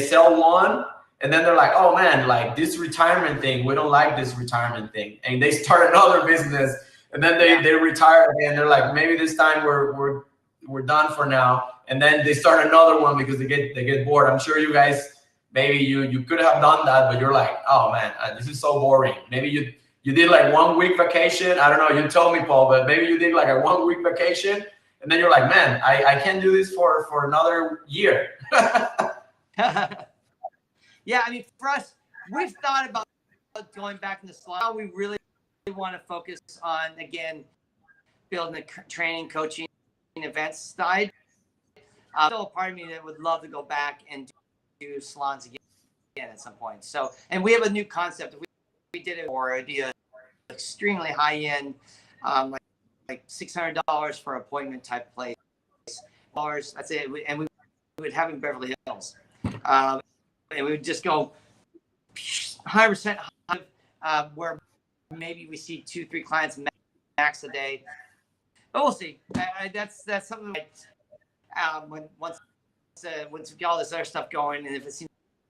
sell one, and then they're like, oh man, like this retirement thing, we don't like this retirement thing, and they start another business, and then they retire again. They're like, maybe this time we're done for now, and then they start another one because they get bored. I'm sure you guys, maybe you could have done that, but you're like, oh man, this is so boring. Maybe you did like 1 week vacation. I don't know, you told me, Paul, but maybe you did like a 1 week vacation, and then you're like, man, I can't do this for another year. Yeah, I mean, for us, we've thought about going back in the salon. We really want to focus on, again, building the training, coaching, events side. Still a part of me that would love to go back and do salons again at some point. So, and we have a new concept. We did it for an extremely high-end, like $600 for appointment type place. That's it. And we would have in Beverly Hills. And we would just go 100% where maybe we see 2-3 clients max a day. But we'll see. That's something that once we get all this other stuff going, and if it seems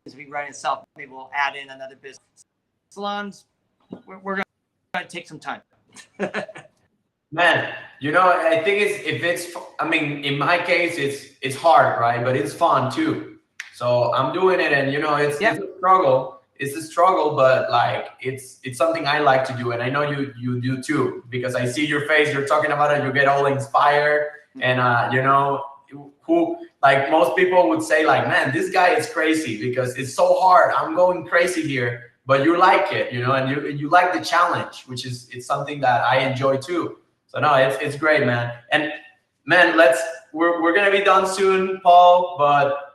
to be running itself, maybe we'll add in another business. Salons, we're going to take some time. Man, you know, I think I mean, in my case, it's hard, right? But it's fun too. So I'm doing it, and you know, it's a struggle. It's a struggle, but like it's something I like to do, and I know you do too, because I see your face. You're talking about it. You get all inspired, and you know, who, like, most people would say like, man, this guy is crazy because it's so hard. I'm going crazy here, but you like it, you know, and you like the challenge, which it's something that I enjoy too. So no, it's great, man. And man, we're gonna be done soon, Paul. But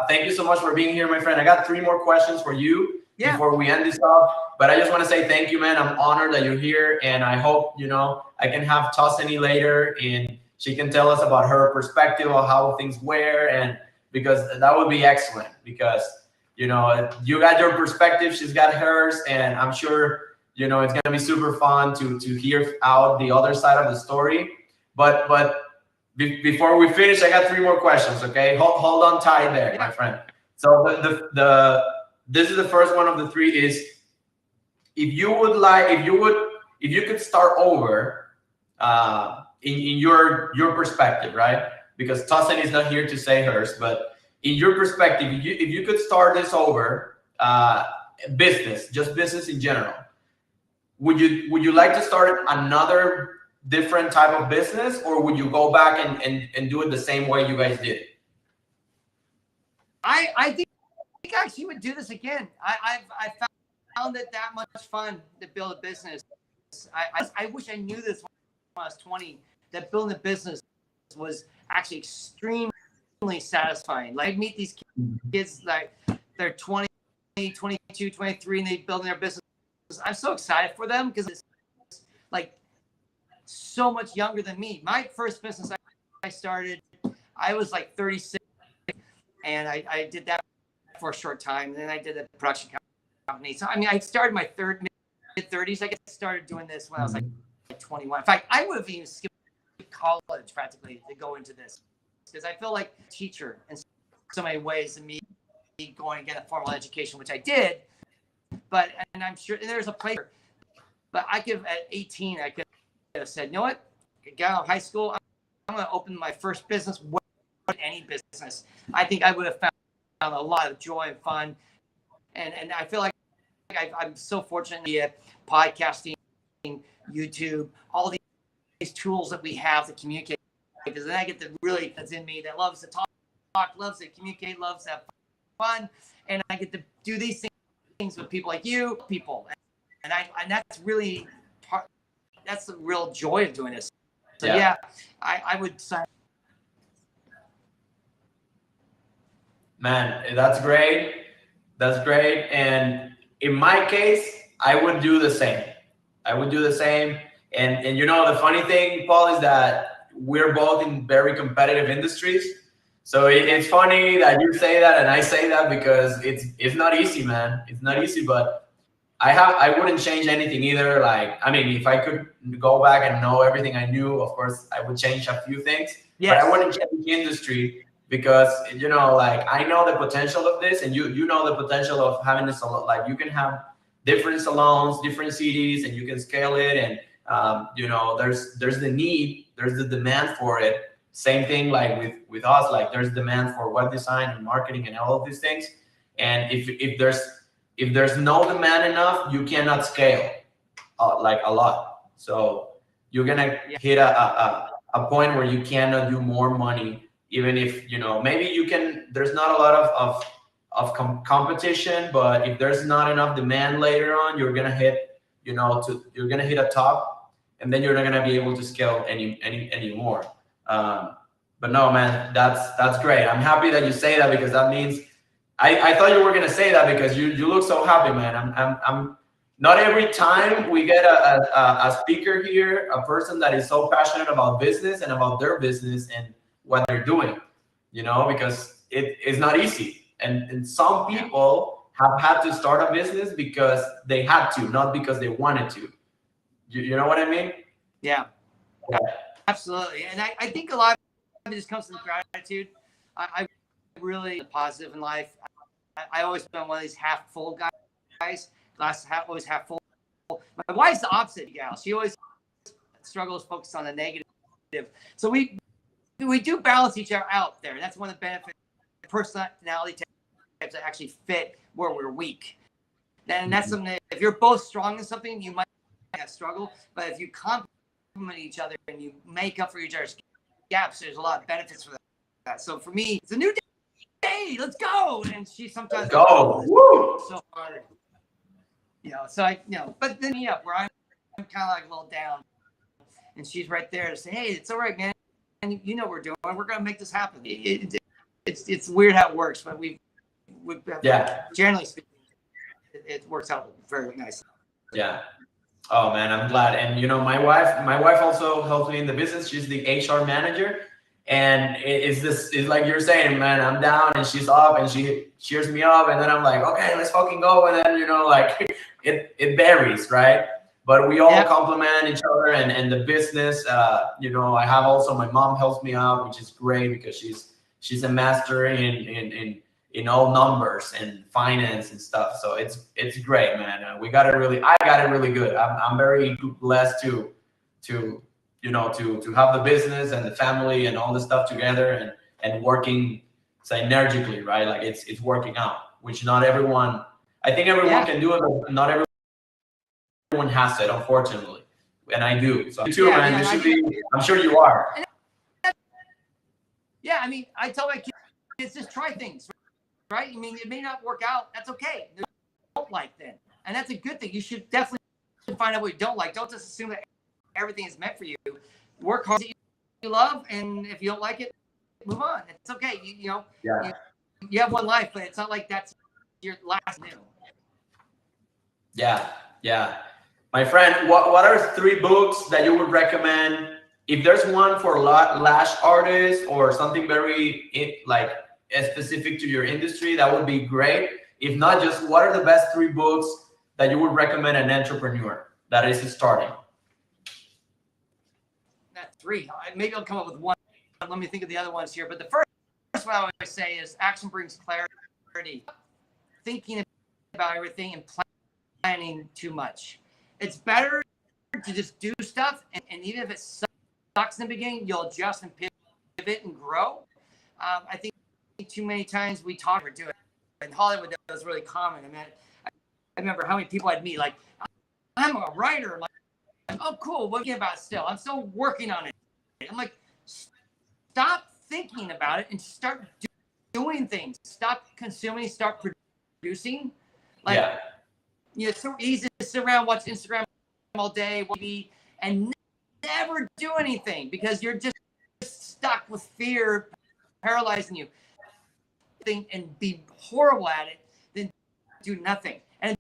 thank you so much for being here, my friend. I got 3 more questions for you before we end this off. But I just want to say thank you, man. I'm honored that you're here, and I hope, you know, I can have Tussanee later, and she can tell us about her perspective of how things were, and because that would be excellent. Because, you know, you got your perspective, she's got hers, and I'm sure, you know, it's gonna be super fun to hear out the other side of the story. But before we finish, I got 3 more questions. Okay, hold on tight there, my friend. So this is the first one of the 3. Is if you could start over in your perspective, right? Because Tussanee is not here to say hers, but in your perspective, if you could start this over, business in general, would you like to start another different type of business, or would you go back and do it the same way you guys did? I think I actually would do this again. I found it that much fun to build a business. I wish I knew this when I was 20, that building a business was actually extremely satisfying. Like, I meet these kids, like they're 20, 22, 23, and they building their business. I'm so excited for them because it's like so much younger than me. My first business I started, I was like 36, and I did that for a short time. And then I did a production company. So, I mean, I started my mid-30s. I started doing this when I was like 21. In fact, I would have even skipped college practically to go into this, because I feel like a teacher in so many ways than me going to get a formal education, which I did. But, and I'm sure and there's a place, but I could, at 18, I could have said, you know what, I got out of high school, I'm going to open my first business, any business. I think I would have found a lot of joy and fun. And I feel like I'm so fortunate to be at podcasting, YouTube, all these tools that we have to communicate, because then I get to really, that's in me, that loves to talk, loves to communicate, loves to have fun. And I get to do these things with people like you, and that's really that's the real joy of doing this. So yeah, I would say, man, that's great. That's great. And in my case, I would do the same. And you know, the funny thing, Paul, is that we're both in very competitive industries. So it's funny that you say that and I say that, because it's not easy, man. It's not easy, but I wouldn't change anything either. Like, I mean, if I could go back and know everything I knew, of course, I would change a few things. Yes. But I wouldn't change the industry, because, you know, like, I know the potential of this, and you know the potential of having a salon. Like, you can have different salons, different cities, and you can scale it. And you know, there's the need, there's the demand for it. Same thing like with us, like there's demand for web design and marketing and all of these things. And if there's no demand enough, you cannot scale like a lot. So you're gonna hit a point where you cannot do more money, even if, you know, maybe you can. There's not a lot of competition, but if there's not enough demand later on, you're gonna hit, you know, you're gonna hit a top, and then you're not gonna be able to scale anymore. But no, man, that's great. I'm happy that you say that, because that means I thought you were gonna say that because you look so happy, man. I'm not every time we get a speaker here, a person that is so passionate about business and about their business and what they're doing, you know, because it's not easy. And some people have had to start a business because they had to, not because they wanted to. You know what I mean? Yeah. Absolutely. And I think a lot of it just comes from gratitude. I really positive in life. I always been one of these half full guys, glass always half full. My wife's the opposite gal. She always struggles focused on the negative. So we do balance each other out there. That's one of the benefits. Personality types that actually fit where we're weak. And that's something that if you're both strong in something, you might have struggle. But if you complement each other and you make up for each other's gaps, there's a lot of benefits for that. So for me, it's a new day. Let's go. And she sometimes go so hard. You know, so but then where I'm kind of like a little down, and she's right there to say, hey, it's all right, man. And you know what we're doing. We're gonna make this happen. It's weird how it works, but we've generally speaking, it works out very nicely. Yeah. Oh man, I'm glad. And you know, my wife also helps me in the business. She's the HR manager, and it's like you're saying, man. I'm down and she's up, and she cheers me up, and then I'm like, okay, let's fucking go. And then, you know, like it varies, right? But we all complement each other, and the business. You know, I have also my mom helps me out, which is great because she's a master in all numbers and finance and stuff. So it's great, man. I got it really good. I'm very blessed to you know, to have the business and the family and all this stuff together and working synergically, right? Like it's working out, which not everyone. I think everyone can do it, but not everyone has it, unfortunately. And I do. So too, man. You should be. I'm sure you are. Yeah, I mean, I tell my kids just try things, right? I mean, it may not work out. That's okay. You don't like then, and that's a good thing. You should definitely find out what you don't like. Don't just assume that everything is meant for you. Work hard that you love, and if you don't like it, move on. It's okay. You have one life, but it's not like that's your last meal. Yeah. My friend, what are 3 books that you would recommend? If there's one for lash artists or something very like specific to your industry, that would be great. If not, just what are the best 3 books that you would recommend an entrepreneur that is starting? three. Maybe I'll come up with one. Let me think of the other ones here. But the first one I always say is action brings clarity. Thinking about everything and planning too much. It's better to just do stuff, and even if it sucks in the beginning, you'll adjust and pivot and grow. I think too many times we talk or do it. In Hollywood, that was really common. I mean, I remember how many people I'd meet, like, I'm a writer. I'm like, oh, cool. What are you about still? I'm still working on it. I'm like, stop thinking about it and start doing things. Stop consuming, start producing. Like, it's so easy to sit around, watch Instagram all day, and never do anything because you're just stuck with fear paralyzing you. And be horrible at it, then do nothing. And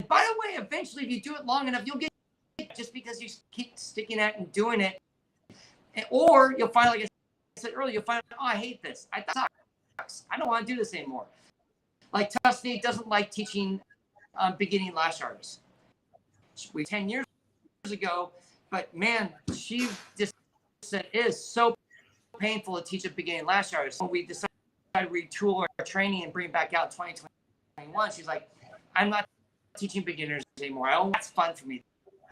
by the way, eventually, if you do it long enough, you'll get it just because you keep sticking at it and doing it. Or you'll find, like I said earlier, you'll find, oh, I hate this. I sucks. I don't want to do this anymore. Like Tussanee doesn't like teaching beginning lash artists. We 10 years ago, but man, she just said it is so painful to teach a beginning lash artist. When we decided to retool our training and bring it back out in 2021, she's like, I'm not teaching beginners anymore. That's fun for me.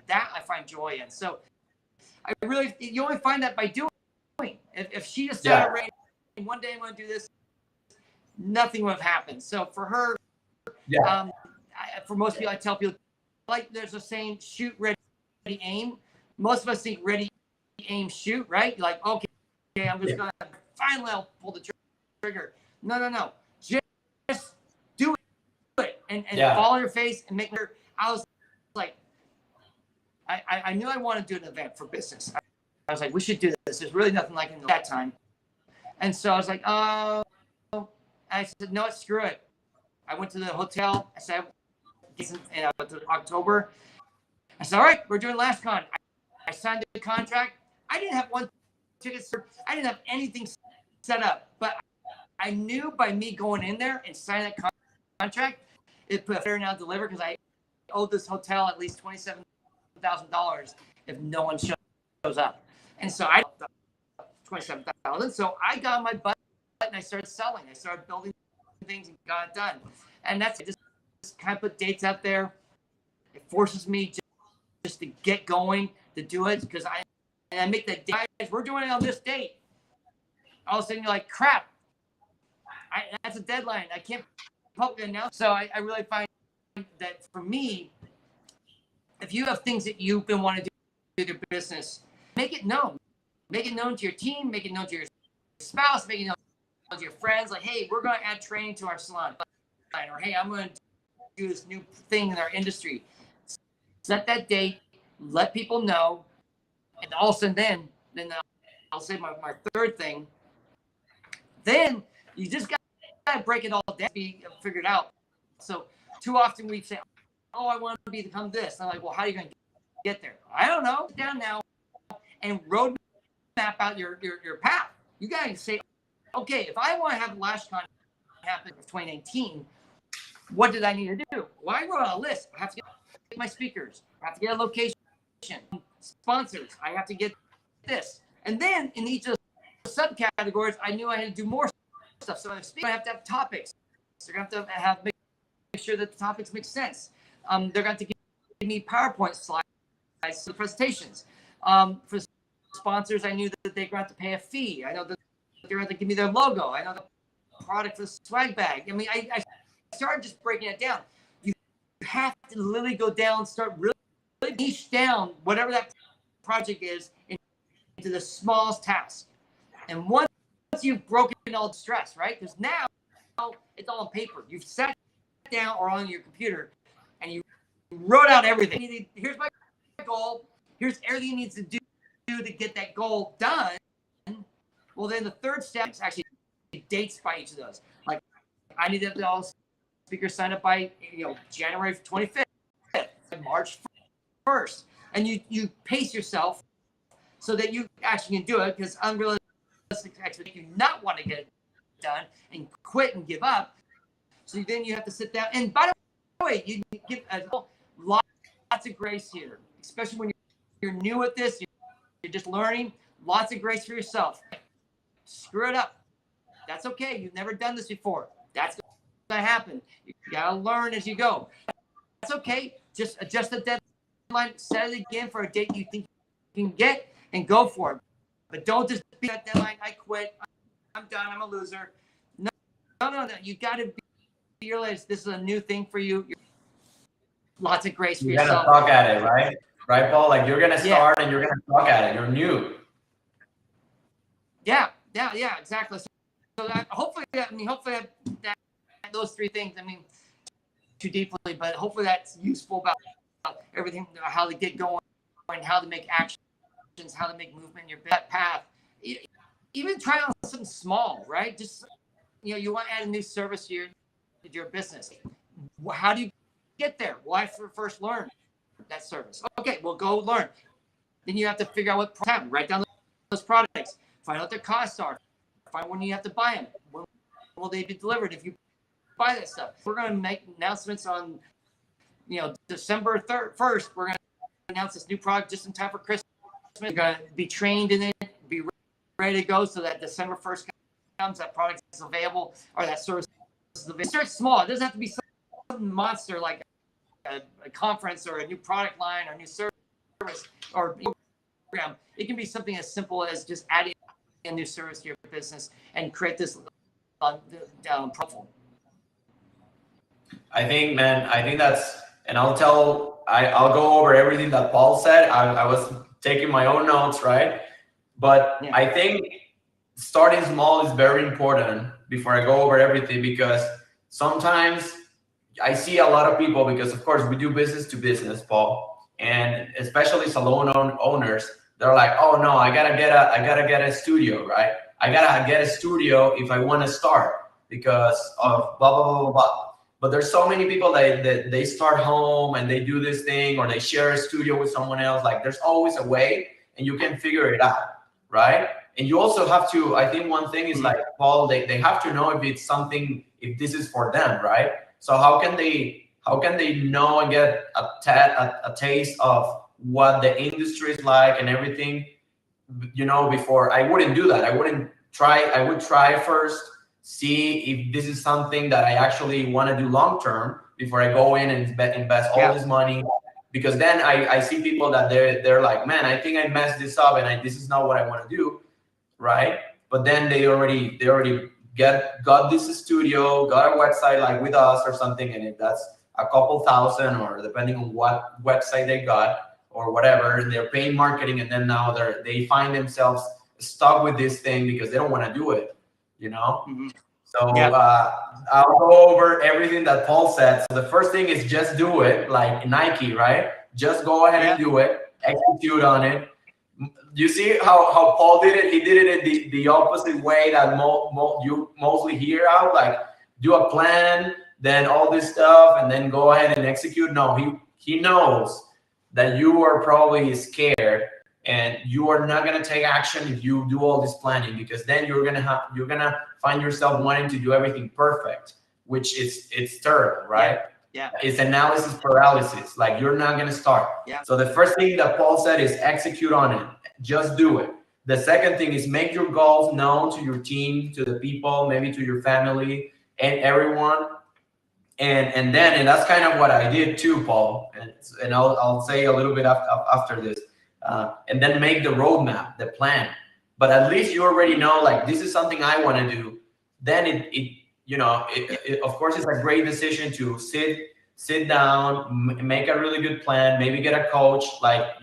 That I find joy in. So you only find that by doing. If she just started writing, one day I'm going to do this, nothing would have happened. So for her, for most people, I tell people, like there's a saying, shoot, ready, aim. Most of us think ready, aim, shoot, right? You're like, okay, I'm just going to finally I'll pull the trigger. No. Just do it and fall on your face and make her. I was like, I knew I wanted to do an event for business. I was like, we should do this. There's really nothing like it at that time. And so I was like, oh. I said, no, screw it. I went to the hotel. I said, in October. I said, all right, we're doing LashCon. I signed the contract. I didn't have one ticket. I didn't have anything set up. But I knew by me going in there and signing that contract, it put a fair now deliver because I owed this hotel at least $27,000 if no one shows up. And so I $27,000. So I got on my butt and I started selling. I started building things and got it done. And that's just kind of put dates out there. It forces me just to get going to do it because I make that date. Guys, we're doing it on this date. All of a sudden you're like, crap. That's a deadline. I can't publicly announce. So I really find that for me, if you have things that you've been wanting to do in your business, make it known. Make it known to your team. Make it known to your spouse. Make it known to your friends. Like, hey, we're going to add training to our salon. Or, hey, I'm going to do this new thing in our industry. Set that date. Let people know. And all of a sudden then I'll say my third thing. Then you just got to break it all down, be figured out. So too often we say, oh, I want to become this. And I'm like, well, how are you going to get there? I don't know. Sit down now and road map out your path. You got to say, okay, if I want to have LashCon happen in 2019, what did I need to do? Well, I wrote out a list. I have to get my speakers. I have to get a location, sponsors. I have to get this. And then in each of the subcategories, I knew I had to do more stuff. So I have to have topics. They're going to have make sure that the topics make sense. They're going to give me PowerPoint slides for the presentations. For sponsors, I knew that they're going to have to pay a fee. I know that they're going to give me their logo. I know the product for the swag bag. I mean, I started just breaking it down. You have to literally go down, start really niche down whatever that project is into the smallest task. And once you've broken all the stress, right? Because now it's all on paper. You've sat down or on your computer and you wrote out everything. Here's my goal. Here's everything you need to do to get that goal done. Well, then the third step is actually dates by each of those. Like I need to have all speakers sign up by January 25th, March 1st, and you pace yourself so that you actually can do it. Because unrealistic expectations, you not want to get it done and quit and give up. So then you have to sit down. And by the way, you give lots of grace here, especially when you're new at this. You're just learning. lots of grace for yourself. Screw it up. That's okay. You've never done this before. That's going to happen. You got to learn as you go. That's okay. Just adjust the deadline, set it again for a date you think you can get, and go for it. But don't just be that deadline. I quit. I'm done. I'm a loser. No. You got to realize this is a new thing for you. Lots of grace for yourself. You gotta talk at it, right? Right, Paul? Like you're gonna start and you're gonna talk at it. You're new. Yeah, exactly. So that, hopefully that those three things. I mean, too deeply, but hopefully that's useful about everything, how to get going, and how to make actions, how to make movement in your path. Even try on something small, right? Just you want to add a new service to your business. How do you get there? Well, I first learn that service. Okay, well, go learn. Then you have to figure out what product, write down those products, find out what their costs are, find when you have to buy them, when will they be delivered if you buy that stuff. We're going to make announcements on, December 1st. We're going to announce this new product just in time for Christmas. We're going to be trained in it, be ready to go so that December 1st comes, that product is available, or that service is available. Start small. It doesn't have to be some monster like a conference or a new product line or a new service or program. It can be something as simple as just adding a new service to your business and create this profile. I think that's, and I'll go over everything that Paul said. I was taking my own notes, right? But I think starting small is very important before I go over everything, because sometimes I see a lot of people, because of course we do business to business, Paul, and especially salon owners, they're like, oh no, I gotta get a studio, right? I gotta get a studio if I want to start because of blah, blah, blah, blah, blah. But there's so many people that they start home and they do this thing, or they share a studio with someone else. Like there's always a way, and you can figure it out, right? And you also have to, I think one thing is like, Paul, they have to know if it's something, if this is for them, right? So how can they know and get a taste of what the industry is like and everything, before? I wouldn't do that. I would try first, see if this is something that I actually want to do long term before I go in and invest all this money. Because then I see people that they're like, man, I think I messed this up and this is not what I want to do, right? But then they already got this studio, got a website like with us or something, and that's a couple thousand, or depending on what website they got or whatever, and they're paying marketing, and then now they find themselves stuck with this thing because they don't want to do it, So I'll go over everything that Paul said. So the first thing is just do it, like Nike, right? Just go ahead and do it, execute on it. You see how Paul did it? He did it the opposite way that you mostly hear out, like do a plan, then all this stuff, and then go ahead and execute. No, he knows that you are probably scared and you are not gonna take action if you do all this planning, because then you're gonna find yourself wanting to do everything perfect, which it's terrible, right? Yeah. It's analysis paralysis. Like you're not gonna start. Yeah. So the first thing that Paul said is execute on it. Just do it. The second thing is make your goals known to your team, to the people, maybe to your family and everyone. And that's kind of what I did too, Paul. And I'll say a little bit after this. And then make the roadmap, the plan. But at least you already know, like, this is something I want to do. Then it of course, it's a great decision to sit down, make a really good plan, maybe get a coach, like,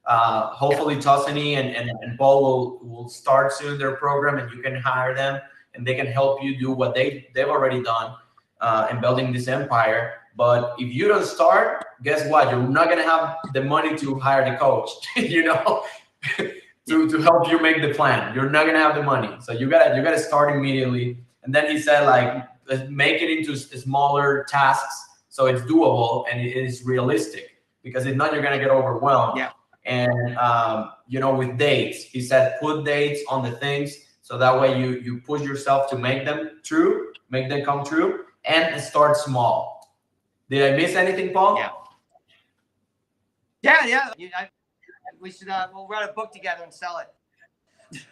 hopefully Tussanee and Paul will start soon their program, and you can hire them and they can help you do what they've already done in building this empire. But if you don't start, guess what? You're not gonna have the money to hire the coach, to help you make the plan. You're not gonna have the money, so you gotta start immediately. And then he said, like, let's make it into smaller tasks so it's doable and it is realistic. Because if not, you're gonna get overwhelmed. Yeah. And with dates, he said, put dates on the things so that way you push yourself to make them come true, and start small. Did I miss anything, Paul? Yeah. We should we'll write a book together and sell it.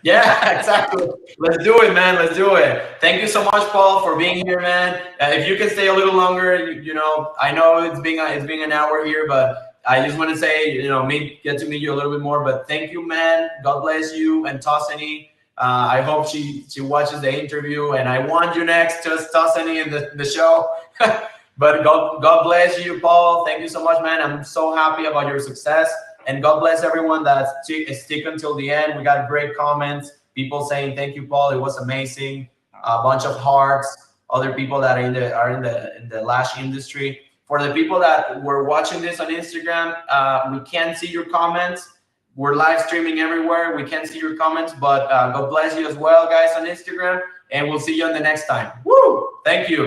Yeah, exactly. Let's do it, man. Let's do it. Thank you so much, Paul, for being here, man. If you can stay a little longer, you know, I know it's been an hour here, but I just want to say, you know, get to meet you a little bit more. But thank you, man. God bless you and Tussanee. I hope she watches the interview, and I want you next, just Tussanee in the show. But God bless you, Paul. Thank you so much, man. I'm so happy about your success. And God bless everyone that stick until the end. We got great comments. People saying thank you, Paul. It was amazing. A bunch of hearts. Other people that are in the lash industry. For the people that were watching this on Instagram, we can't see your comments. We're live streaming everywhere. We can't see your comments, but God bless you as well, guys, on Instagram. And we'll see you on the next time. Woo! Thank you.